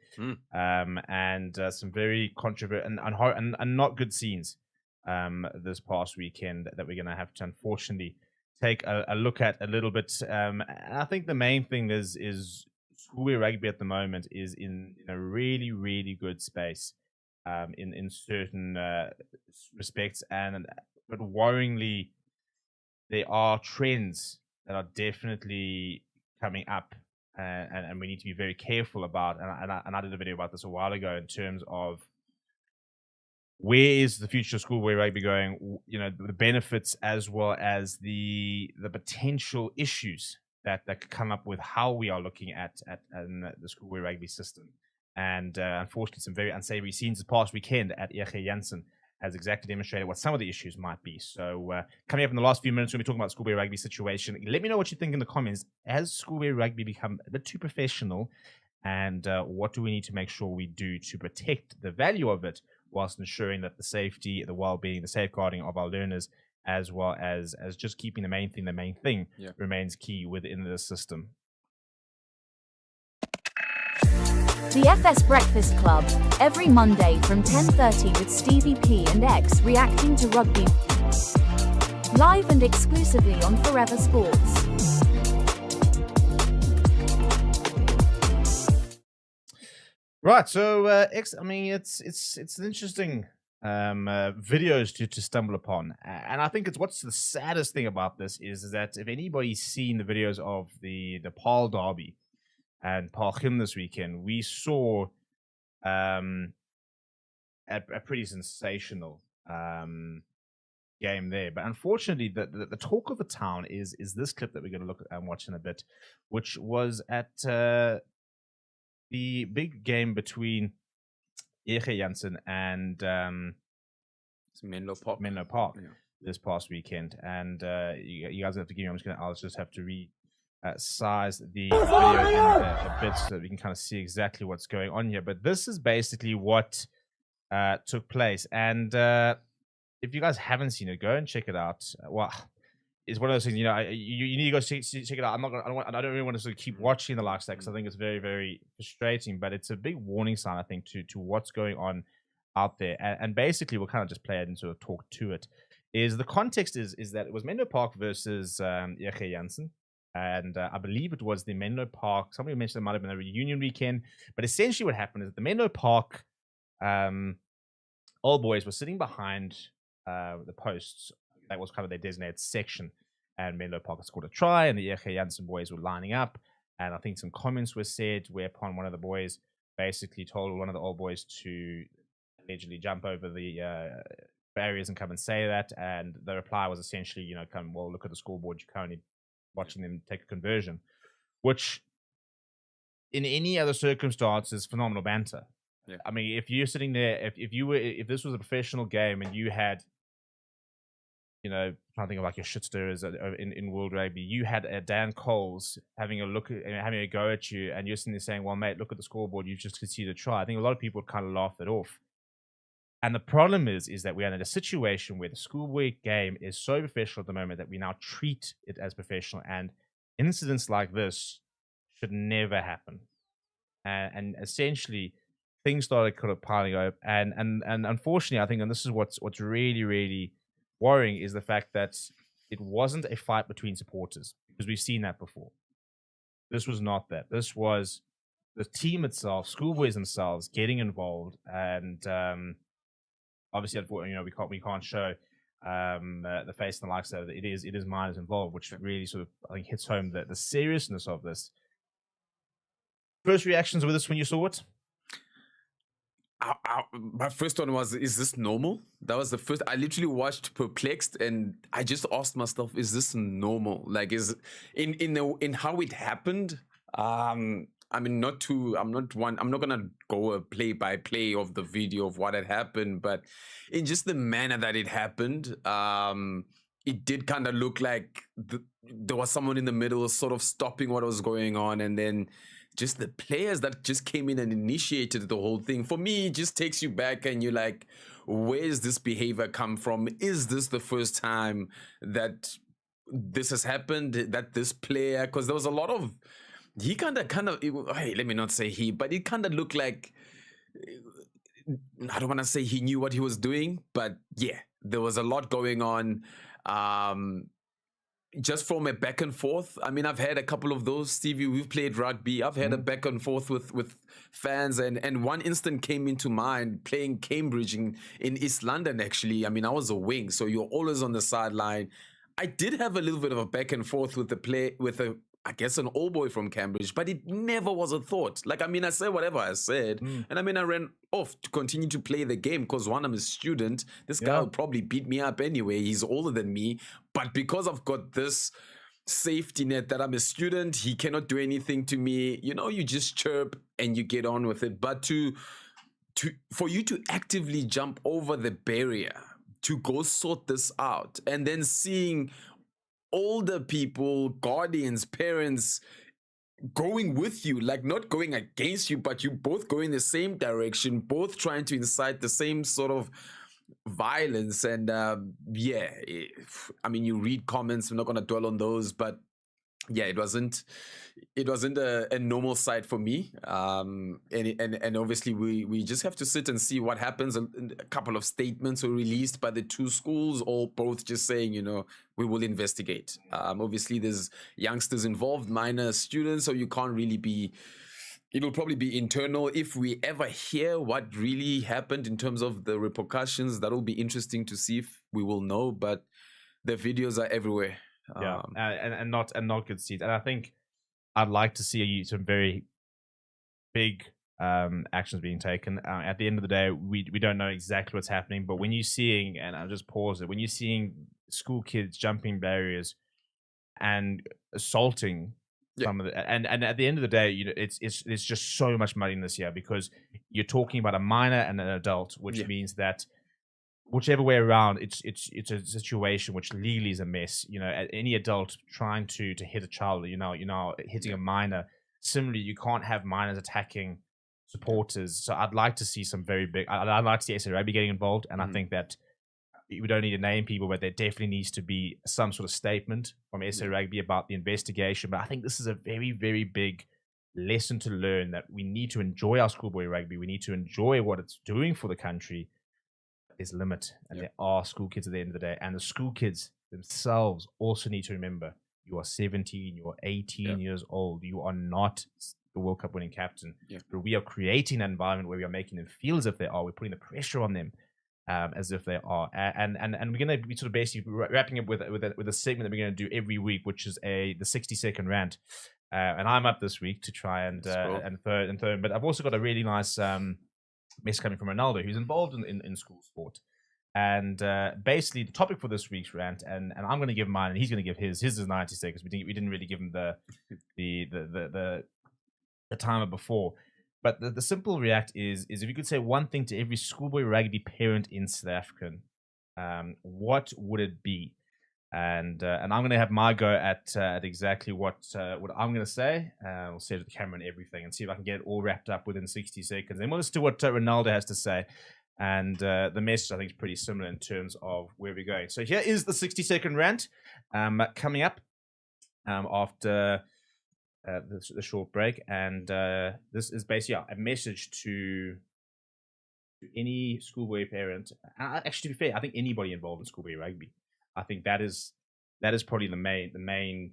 and some very controversial and not good scenes this past weekend that we're going to have to unfortunately take a look at a little bit. And I think the main thing is schoolboy rugby at the moment is in a really, really good space in certain respects, but worryingly, there are trends that are definitely coming up, and we need to be very careful about. And I did a video about this a while ago in terms of where is the future of schoolboy rugby going? The benefits as well as the potential issues that could come up with how we are looking at the schoolboy rugby system. And unfortunately, some very unsavory scenes this past weekend at Etzebeth Janssen has exactly demonstrated what some of the issues might be. So coming up in the last few minutes, we'll be talking about schoolboy rugby situation. Let me know what you think in the comments. Has schoolboy rugby become a bit too professional? And what do we need to make sure we do to protect the value of it, whilst ensuring that the safety, the well-being, the safeguarding of our learners, as well as just keeping the main thing remains key within the system. The FS Breakfast Club, every Monday from 10:30 with Stevie P and XReactingtoRugby. Live and exclusively on Forever Sports. Right, so it's an interesting videos to stumble upon, and I think what's the saddest thing about this is that if anybody's seen the videos of the Paarl Derby and Paarl this weekend, we saw a pretty sensational game there. But unfortunately, the talk of the town is this clip that we're going to look at and watch in a bit, which was at the big game between Eche Janssen and Menlo Park. This past weekend. And you guys have to give me, I'll just have to size the video in a bit so that we can kind of see exactly what's going on here. But this is basically what took place. And if you guys haven't seen it, go and check it out. Well, it's one of those things, you need to go check it out. I don't really want to sort of keep watching the likes of that because I think it's very, very frustrating. But it's a big warning sign, I think, to what's going on out there. And basically, we'll kind of just play it and sort of talk to it. The context is that it was Menlo Park versus Eche Janssen. And I believe it was the Menlo Park. Somebody mentioned it might have been a reunion weekend. But essentially what happened is that the Menlo Park old boys were sitting behind the posts. That was kind of their designated section. And Menlo Park had scored a try, and the Eche Janssen boys were lining up. And I think some comments were said, whereupon one of the boys basically told one of the old boys to allegedly jump over the barriers and come and say that. And the reply was essentially, come, well, look at the scoreboard. You're currently watching them take a conversion, which in any other circumstance is phenomenal banter. Yeah. I mean, if you're sitting there, if this was a professional game and you had, trying to think of like your shit stirrers in World Rugby, you had Dan Coles having a look at, having a go at you, and you're sitting there saying, well, mate, look at the scoreboard, you've just conceded a try. I think a lot of people would kind of laugh it off. And the problem is that we are in a situation where the schoolboy game is so professional at the moment that we now treat it as professional, and incidents like this should never happen. And essentially, things started kind of piling up, and unfortunately, I think, and this is what's really, really worrying, is the fact that it wasn't a fight between supporters, because we've seen that before. This was not that. This was the team itself, schoolboys themselves, getting involved, and obviously, we can't show the face and the likes of it. It is minors involved, which really sort of, I think, hits home the seriousness of this. First reactions with this when you saw it? My first one was, is this normal? That was the first. I literally watched perplexed, and I just asked myself, is this normal? Like, is in how it happened? I mean, I'm not gonna go a play by play of the video of what had happened, but in just the manner that it happened, it did kind of look like there was someone in the middle sort of stopping what was going on, and then just the players that just came in and initiated the whole thing. For me, it just takes you back, and you're like, where's this behavior come from? Is this the first time that this has happened, that this player, because there was a lot of, he kind of, hey, let me not say he, but it kind of looked like, I don't want to say he knew what he was doing, but yeah, there was a lot going on. Just from a back and forth. I mean, I've had a couple of those, Stevie. We've played rugby. I've had a back and forth with fans, and one instant came into mind playing Cambridge in East London, actually. I mean, I was a wing, so you're always on the sideline. I did have a little bit of a back and forth with I guess an old boy from Cambridge, but it never was a thought. Like, I mean, I said whatever I said, and I mean, I ran off to continue to play the game because, one, I'm a student. This guy would probably beat me up anyway. He's older than me, but because I've got this safety net that I'm a student, he cannot do anything to me. You know, you just chirp and you get on with it. But for you to actively jump over the barrier to go sort this out, and then seeing older people, guardians, parents going with you, like not going against you, but you both go in the same direction, both trying to incite the same sort of violence. And I mean, you read comments, we're not going to dwell on those, but yeah, it wasn't a normal sight for me. And obviously we just have to sit and see what happens. A couple of statements were released by the two schools, all both just saying, you know, we will investigate. Obviously there's youngsters involved, minor students, so you can't really it'll probably be internal. If we ever hear what really happened in terms of the repercussions, that'll be interesting to see if we will know, but the videos are everywhere. Yeah, and not good seeds. And I think I'd like to see some very big actions being taken. At the end of the day, we don't know exactly what's happening, but when you're seeing, and I'll just pause it, when you're seeing school kids jumping barriers and assaulting some of the, and at the end of the day, you know, it's just so much muddiness here, because you're talking about a minor and an adult, which means that whichever way around, it's a situation which legally is a mess. You know, any adult trying to hit a child, you know, hitting a minor. Similarly, you can't have minors attacking supporters. So I'd like to see some very big. I'd like to see SA Rugby getting involved, and I think that we don't need to name people, but there definitely needs to be some sort of statement from SA Rugby about the investigation. But I think this is a very, very big lesson to learn, that we need to enjoy our schoolboy rugby. We need to enjoy what it's doing for the country. There's a limit, and there are school kids at the end of the day, and the school kids themselves also need to remember, you are 17, you are 18 years old, you are not the World Cup winning captain, but we are creating an environment where we are making them feel as if they are. We're putting the pressure on them as if they are, and we're going to be sort of basically wrapping up with a segment that we're going to do every week, which is the 60-second rant, and I'm up this week to try and third, but I've also got a really nice message coming from Ronaldo, who's involved in school sport. And basically, the topic for this week's rant, and I'm going to give mine, and he's going to give his. His is 90 seconds. We didn't really give him the timer before. But the simple react is if you could say one thing to every schoolboy rugby parent in South Africa, what would it be? And I'm going to have my go at exactly what I'm going to say. We'll set the camera and everything, and see if I can get it all wrapped up within 60 seconds. And we'll listen to what Ronaldo has to say. And the message, I think, is pretty similar in terms of where we're going. So here is the 60-second rant coming up after the short break. And this is basically a message to any schoolboy parent, actually, to be fair, I think anybody involved in schoolboy rugby, I think that is probably the main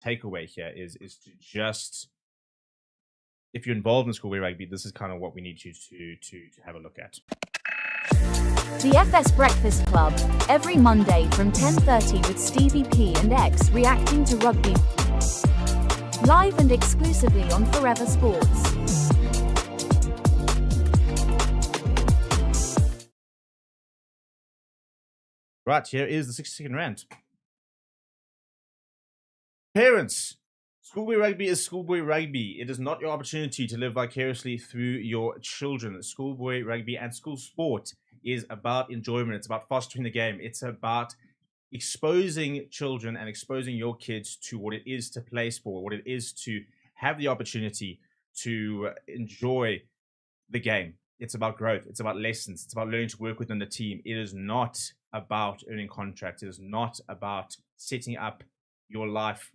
takeaway here is to just, if you're involved in schoolboy rugby, this is kind of what we need you to have a look at. The FS Breakfast Club, every Monday from 10:30 with Stevie P and X reacting to rugby. Live and exclusively on Forever Sports. Right, here is the 60-second rant. Parents, schoolboy rugby is schoolboy rugby. It is not your opportunity to live vicariously through your children. Schoolboy rugby and school sport is about enjoyment. It's about fostering the game. It's about exposing children and exposing your kids to what it is to play sport, what it is to have the opportunity to enjoy the game. It's about growth. It's about lessons. It's about learning to work within the team. It is not about earning contracts. It is not about setting up your life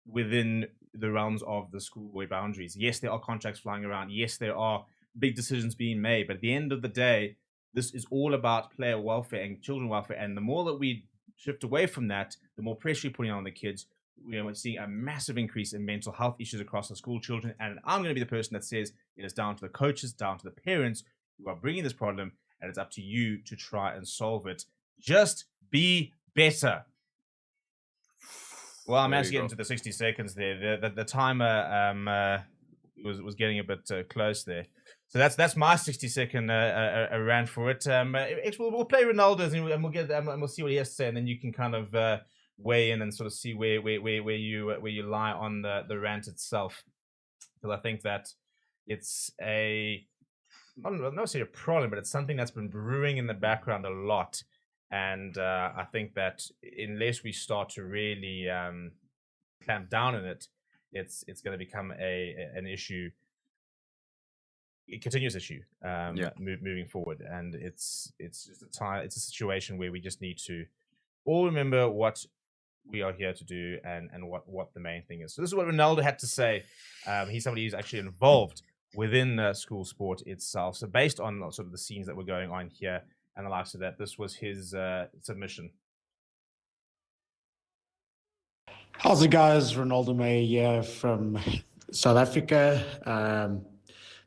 within the realms of the schoolboy boundaries. Yes, there are contracts flying around. Yes, there are big decisions being made. But at the end of the day, this is all about player welfare and children welfare. And the more that we shift away from that, the more pressure you're putting on the kids. We're seeing a massive increase in mental health issues across the school children. And I'm going to be the person that says it is down to the coaches, down to the parents who are bringing this problem, and it's up to you to try and solve it. Just be better. Well, I'm actually getting to the 60 seconds there. The timer was getting a bit close there. So that's my 60-second rant for it. We'll play Ronaldo's and we'll see what he has to say, and then you can kind of weigh in and sort of see where you lie on the rant itself. Because I think that it's not necessarily a problem, but it's something that's been brewing in the background a lot. And I think that unless we start to really clamp down on it, it's going to become an issue, a continuous issue moving forward. And it's just it's a situation where we just need to all remember what we are here to do and what the main thing is. So this is what Ronaldo had to say. He's somebody who's actually involved within school sport itself. So based on sort of the scenes that were going on here and the likes of that, this was his submission. How's it, guys? Ronaldo May here from South Africa,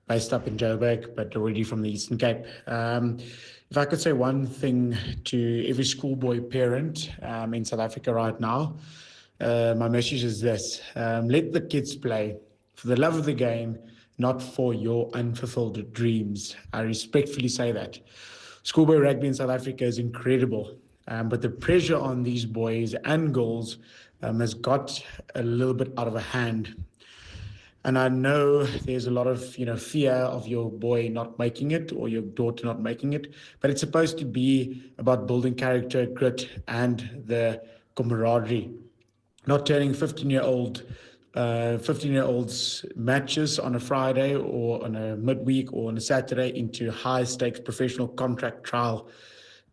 based up in Joburg, but already from the Eastern Cape. If I could say one thing to every schoolboy parent in South Africa right now, my message is this: let the kids play for the love of the game, not for your unfulfilled dreams. I respectfully say that. Schoolboy rugby in South Africa is incredible, but the pressure on these boys and girls has got a little bit out of hand. And I know there's a lot of fear of your boy not making it or your daughter not making it, but it's supposed to be about building character, grit, and the camaraderie. Not turning 15-year-olds matches on a Friday or on a midweek or on a Saturday into high-stakes professional contract trial.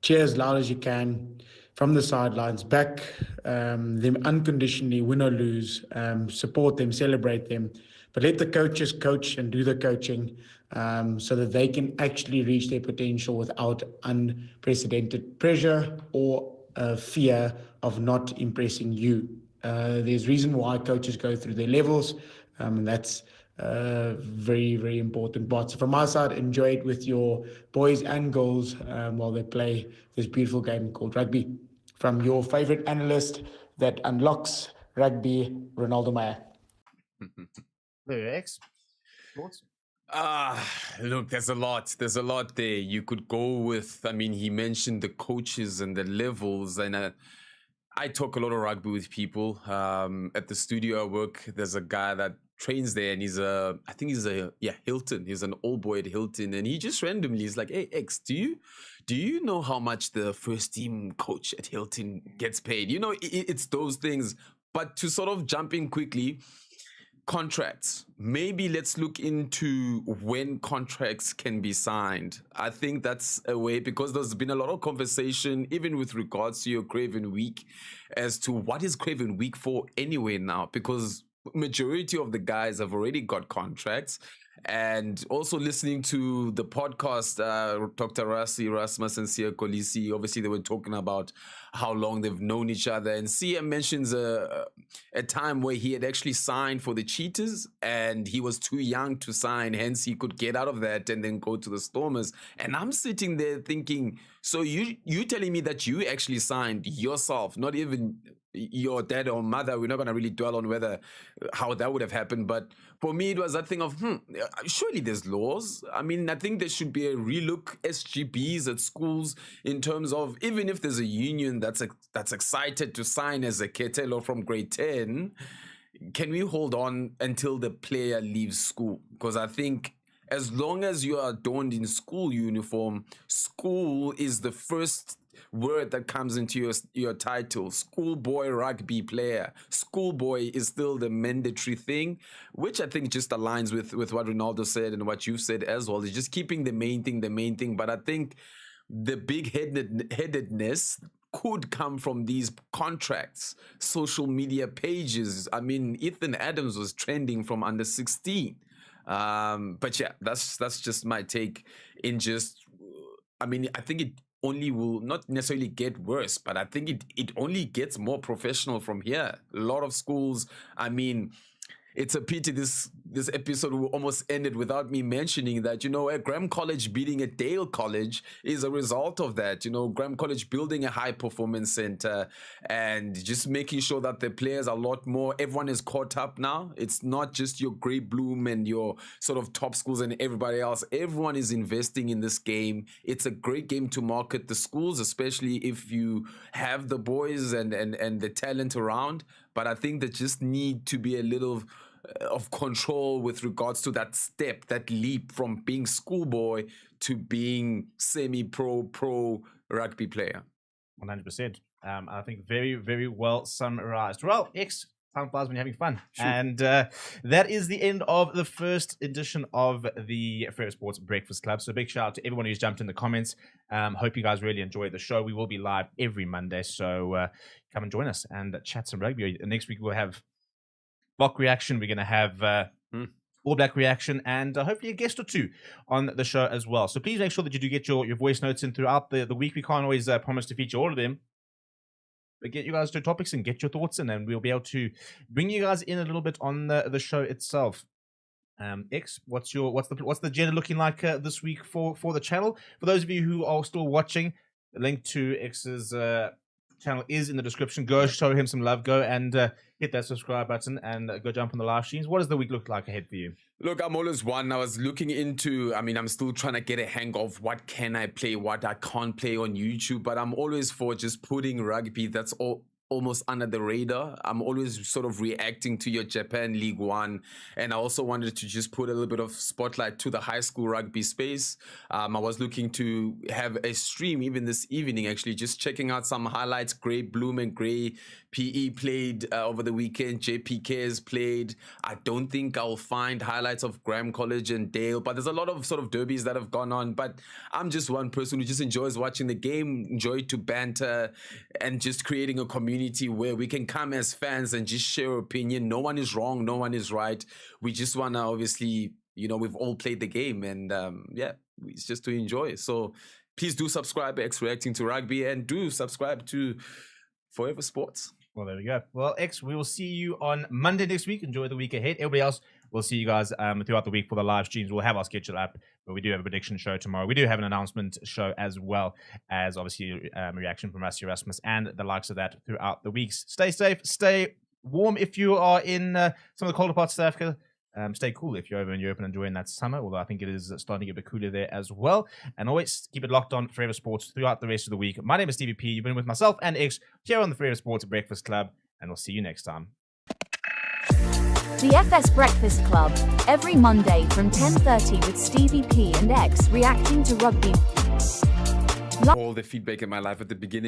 Cheer as loud as you can from the sidelines, back them unconditionally, win or lose, support them, celebrate them, but let the coaches coach and do the coaching so that they can actually reach their potential without unprecedented pressure or fear of not impressing you. There's reason why coaches go through their levels, and that's very, very important part. So from my side, enjoy it with your boys and girls while they play this beautiful game called rugby. From your favorite analyst that unlocks rugby, Ronaldo Meyer. X, thoughts? Look, there's a lot there. You could go with, he mentioned the coaches and the levels, and I talk a lot of rugby with people. At the studio I work, there's a guy that trains there, and I think he's Hilton. He's an old boy at Hilton, and he just randomly is like, "Hey X, do you know how much the first team coach at Hilton gets paid?" It's those things. But to sort of jump in quickly, contracts. Maybe let's look into when contracts can be signed. I think that's a way, because there's been a lot of conversation, even with regards to your Craven Week, as to what is Craven Week for anyway now, because majority of the guys have already got contracts. And also listening to the podcast, Dr. Rassie, Rasmus and Sia Kolisi, obviously they were talking about how long they've known each other. And Sia mentions a time where he had actually signed for the Cheetahs and he was too young to sign, hence he could get out of that and then go to the Stormers. And I'm sitting there thinking, so you telling me that you actually signed yourself, not even your dad or mother. We're not going to really dwell on how that would have happened, but for me it was that thing of surely there's laws. I mean, I think there should be a relook SGBs at schools in terms of, even if there's a union that's excited to sign as a ketelo from grade 10, can we hold on until the player leaves school? Because I think as long as you are adorned in school uniform, school is the first word that comes into your title. Schoolboy rugby player. Schoolboy is still the mandatory thing, which I think just aligns with what Ronaldo said and what you've said as well. It's just keeping the main thing. But I think the big-headedness could come from these contracts, social media pages. I mean, Ethan Adams was trending from under 16. But yeah, that's just my take in just, I mean, I think it only will not necessarily get worse, but I think it only gets more professional from here. A lot of schools, I mean, it's a pity this episode will almost ended without me mentioning that, a Graham College beating a Dale College is a result of that. Graham College building a high performance center and just making sure that the players are a lot more, everyone is caught up now. It's not just your Grey Bloom and your sort of top schools and everybody else. Everyone is investing in this game. It's a great game to market the schools, especially if you have the boys and the talent around. But I think there just need to be a little of control with regards to that step, that leap from being schoolboy to being semi-pro rugby player. 100%. I think very, very well summarized. Well, time flies when you're having fun. Sure. And that is the end of the first edition of the Forever Sports Breakfast Club. So big shout out to everyone who's jumped in the comments. Hope you guys really enjoyed the show. We will be live every Monday. So come and join us and chat some rugby. Next week we'll have Block Reaction. We're going to have All Black Reaction and hopefully a guest or two on the show as well. So please make sure that you do get your voice notes in throughout the week. We can't always promise to feature all of them. But get you guys to topics and get your thoughts in, and we'll be able to bring you guys in a little bit on the show itself. X, what's the agenda looking like this week for the channel? For those of you who are still watching, the link to X's channel is in the description. Go show him some love. Go and hit that subscribe button and go jump on the live streams. What does the week look like ahead for you? Look, I'm always one. I was looking into, I'm still trying to get a hang of what can I play, what I can't play on YouTube, but I'm always for just putting rugby that's almost under the radar. I'm always sort of reacting to your Japan League One, and I also wanted to just put a little bit of spotlight to the high school rugby space. I was looking to have a stream even this evening, actually, just checking out some highlights. Grey Bloom and Grey PE played over the weekend. JPK's played. I don't think I'll find highlights of Graham College and Dale, but there's a lot of sort of derbies that have gone on. But I'm just one person who just enjoys watching the game, enjoy to banter, and just creating a community where we can come as fans and just share opinion. No one is wrong, no one is right. We just want to, obviously, we've all played the game, and it's just to enjoy. So please do subscribe to XReacting to Rugby and do subscribe to Forever Sports. Well, there we go. Well, X, we will see you on Monday next week. Enjoy the week ahead. Everybody else, we'll see you guys throughout the week for the live streams. We'll have our schedule up, but we do have a prediction show tomorrow. We do have an announcement show as well as, obviously, a reaction from Rassie, Rasmus and the likes of that throughout the weeks. Stay safe, stay warm if you are in some of the colder parts of South Africa. Stay cool if you're over in Europe and enjoying that summer, although I think it is starting to get a bit cooler there as well. And always keep it locked on Forever Sports throughout the rest of the week. My name is Stevie P. You've been with myself and X here on the Forever Sports Breakfast Club, and we'll see you next time. The FS Breakfast Club, every Monday from 10:30 with Stevie P and X reacting to rugby. All the feedback in my life at the beginning.